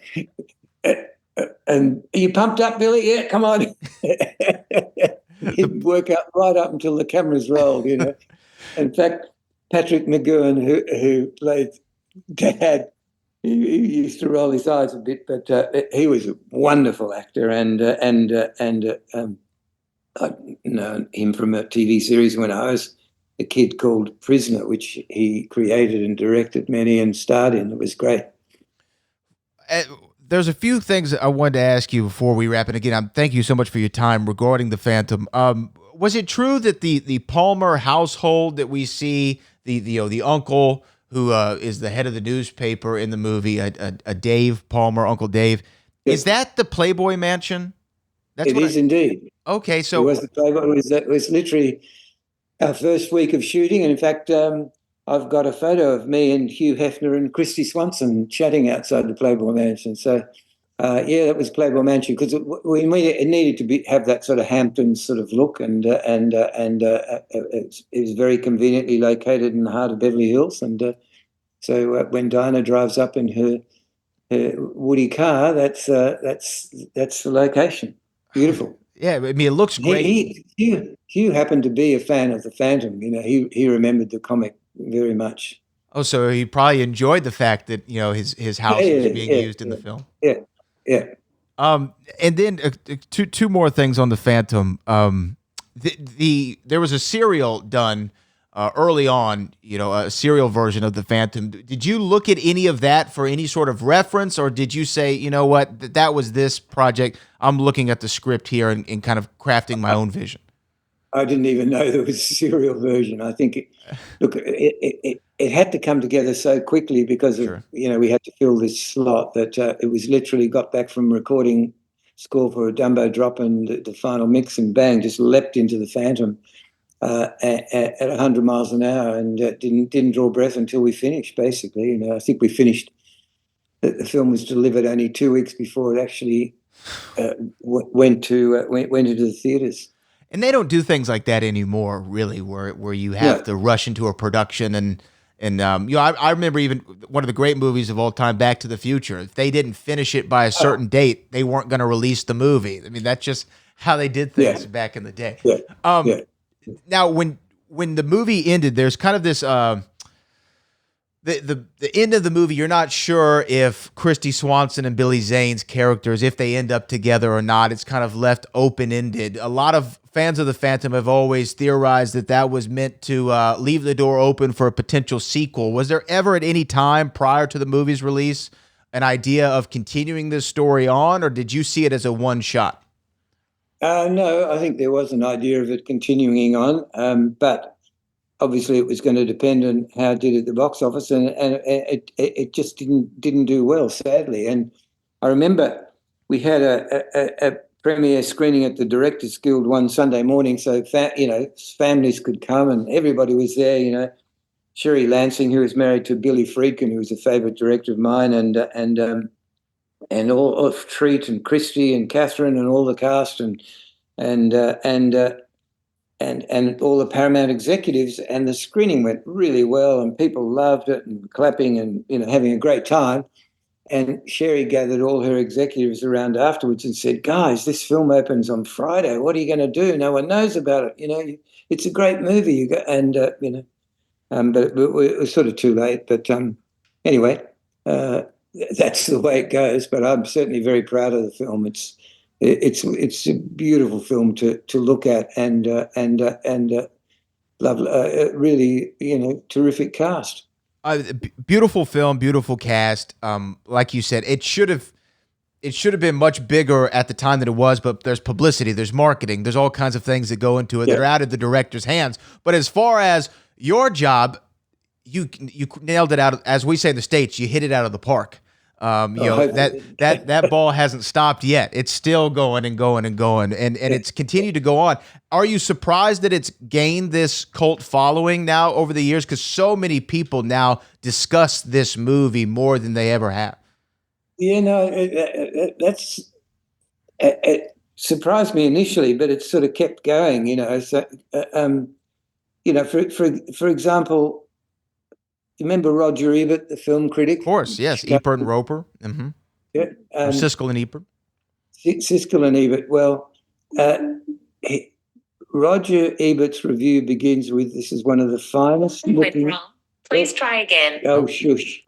S5: and are you pumped up, Billy? Yeah, come on." He'd work out right up until the cameras rolled, In fact, Patrick McGowan, who played Dad, he used to roll his eyes a bit, but he was a wonderful actor, and I'd known him from a TV series when I was a kid called Prisoner, which he created and directed many and starred in. It was great.
S1: There's a few things I wanted to ask you before we wrap it. Again, thank you so much for your time regarding the Phantom. Was it true that the Palmer household that we see, the uncle who is the head of the newspaper in the movie, a Dave Palmer, Uncle Dave, is that the Playboy Mansion?
S5: It is indeed.
S1: Okay, so
S5: it was the Playboy. It was literally our first week of shooting, and in fact, I've got a photo of me and Hugh Hefner and Christy Swanson chatting outside the Playboy Mansion. So, that was Playboy Mansion because it needed to have that sort of Hampton sort of look, and it was very conveniently located in the heart of Beverly Hills. And so when Dinah drives up in her Woody car, that's the location. Beautiful.
S1: Yeah, I mean, it looks great.
S5: Hugh happened to be a fan of the Phantom. He remembered the comic very much.
S1: Oh, so he probably enjoyed the fact that his house was being used in the film.
S5: Yeah.
S1: And then two more things on the Phantom. There was a serial done early on, a serial version of the Phantom. Did you look at any of that for any sort of reference, or did you say, you know what, that was this project? I'm looking at the script here and kind of crafting my own vision.
S5: I didn't even know there was a serial version. I think, it had to come together so quickly because of, we had to fill this slot that it was literally got back from recording score for a Dumbo Drop and the final mix, and bang, just leapt into the Phantom at 100 miles an hour, and didn't draw breath until we finished. Basically, I think we finished. The film was delivered only 2 weeks before it actually went into the theaters.
S1: And they don't do things like that anymore, really, where you have to rush into a production and I remember even one of the great movies of all time, Back to the Future. If they didn't finish it by a certain date, they weren't going to release the movie. I mean, that's just how they did things back in the day. Now, when the movie ended, there's kind of this the end of the movie. You're not sure if Christy Swanson and Billy Zane's characters, if they end up together or not. It's kind of left open-ended. A lot of fans of the Phantom have always theorized that was meant to leave the door open for a potential sequel. Was there ever at any time prior to the movie's release an idea of continuing this story on, or did you see it as a one-shot?
S5: No, I think there was an idea of it continuing on, but obviously it was going to depend on how it did at the box office, and it just didn't do well, sadly. And I remember we had a premiere screening at the Directors Guild one Sunday morning, so families could come, and everybody was there. Sherry Lansing, who was married to Billy Friedkin, who was a favourite director of mine, and all of Treat and Christy and Catherine and all the cast, and all the Paramount executives, and the screening went really well, and people loved it and clapping and having a great time. And Sherry gathered all her executives around afterwards and said, "Guys, this film opens on Friday. What are you going to do? No one knows about it. It's a great movie." But it was sort of too late. But anyway, that's the way it goes. But I'm certainly very proud of the film. It's a beautiful film to look at, and love, really, terrific cast.
S1: Beautiful film, beautiful cast. Like you said, it should have been much bigger at the time than it was, but there's publicity, there's marketing, there's all kinds of things that go into it that are out of the director's hands. But as far as your job, you nailed it out. As we say in the States, you hit it out of the park. That ball hasn't stopped yet. It's still going and going and going, and it's continued to go on. Are you surprised that it's gained this cult following now over the years? Because so many people now discuss this movie more than they ever have.
S5: It surprised me initially, but it sort of kept going. So for example, you remember Roger Ebert, the film critic?
S1: Of course, yes. Ebert and Roper. Mm-hmm.
S5: Yeah.
S1: Siskel and Ebert.
S5: Siskel and Ebert. Well, Roger Ebert's review begins with, "This is one of the finest looking..."
S7: Went wrong. Please try again.
S5: Oh, shush.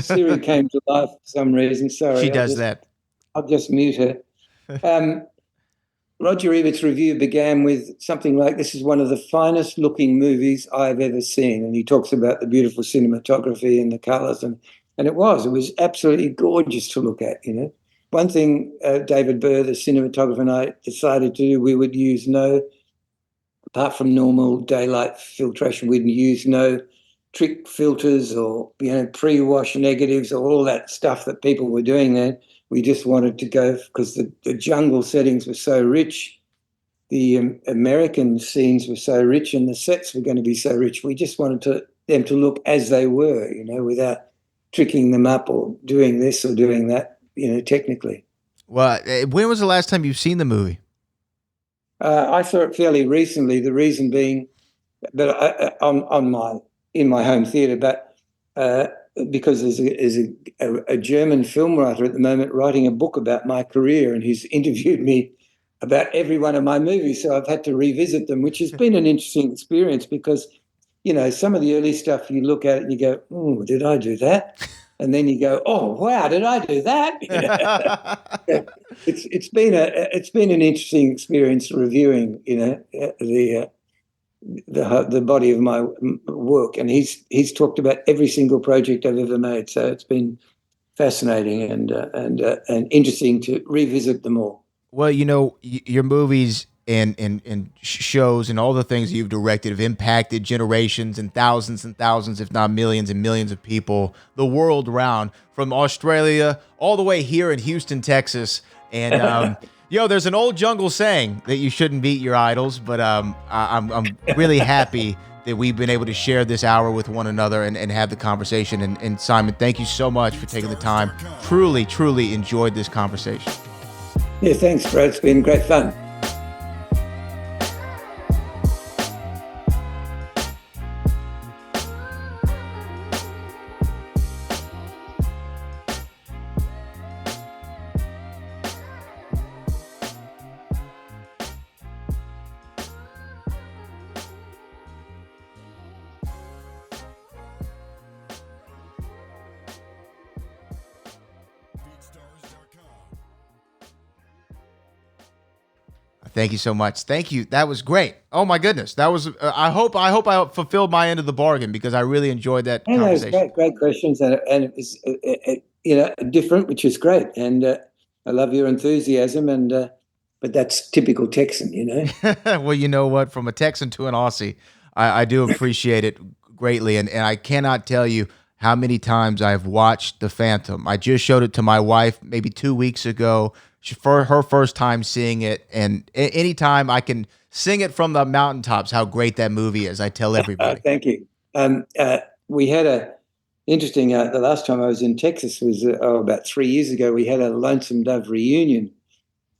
S5: Siri came to life for some reason. Sorry.
S1: She does that.
S5: I'll just mute her. Roger Ebert's review began with something like, "This is one of the finest looking movies I've ever seen." And he talks about the beautiful cinematography and the colors. And it was absolutely gorgeous to look at, One thing David Burr, the cinematographer, and I decided to do, we would use apart from normal daylight filtration, we'd use no trick filters or, pre-wash negatives or all that stuff that people were doing then. We just wanted to go, because the jungle settings were so rich, the American scenes were so rich, and the sets were going to be so rich. We just wanted them to look as they were, without tricking them up or doing this or doing that, technically.
S1: Well, when was the last time you've seen the movie?
S5: I saw it fairly recently. The reason being, but in my home theatre, but because there's a German film writer at the moment writing a book about my career, and he's interviewed me about every one of my movies, so I've had to revisit them, which has been an interesting experience because, some of the early stuff you look at it and you go, "Oh, did I do that?" And then you go, "Oh, wow, did I do that?" It's been an interesting experience reviewing, the body of my work, and he's talked about every single project I've ever made. So it's been fascinating and interesting to revisit them all.
S1: Well, your movies and shows and all the things you've directed have impacted generations and thousands, if not millions and millions of people the world around, from Australia all the way here in Houston, Texas. And there's an old jungle saying that you shouldn't beat your idols, but I'm really happy that we've been able to share this hour with one another and have the conversation. And Simon, thank you so much for taking the time. Truly, truly enjoyed this conversation.
S5: Yeah, thanks, Brad. It's been great fun.
S1: Thank you so much. Thank you. That was great. Oh my goodness. That was. I hope I fulfilled my end of the bargain because I really enjoyed that conversation.
S5: Great questions, and it was different, which is great. And I love your enthusiasm. But that's typical Texan,
S1: Well, you know what? From a Texan to an Aussie, I do appreciate it greatly, and I cannot tell you how many times I've watched The Phantom. I just showed it to my wife maybe 2 weeks ago for her first time seeing it, and anytime I can sing it from the mountaintops how great that movie is, I tell everybody.
S5: Thank you. We had a interesting, the last time I was in Texas was about 3 years ago. We had a Lonesome Dove reunion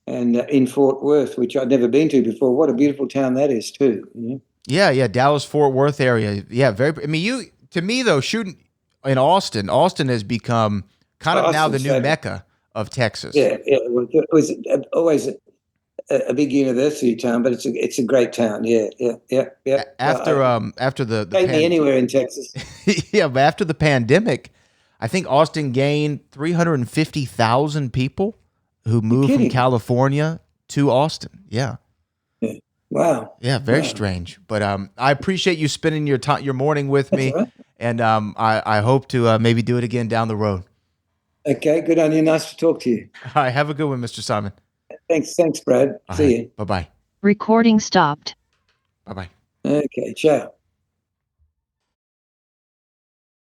S5: and in Fort Worth, which I'd never been to before. What a beautiful town that is too.
S1: Yeah, Dallas Fort Worth area. Yeah, very. I mean, to me though, shooting in Austin has become kind of now the new mecca of Texas.
S5: Yeah. It was always a big university town, but it's a great town. Yeah.
S1: After the
S5: take me anywhere in Texas.
S1: Yeah, but after the pandemic, I think Austin gained 350,000 people who moved from California to Austin. Yeah.
S5: Wow.
S1: Yeah, very strange. But I appreciate you spending your morning with me, right. And I hope to maybe do it again down the road.
S5: Okay, good on you. Nice to talk to you.
S1: All right, have a good one, Mr. Simon.
S5: Thanks, Brad. See you.
S1: Bye-bye.
S4: Recording stopped.
S1: Bye-bye.
S5: Okay, ciao.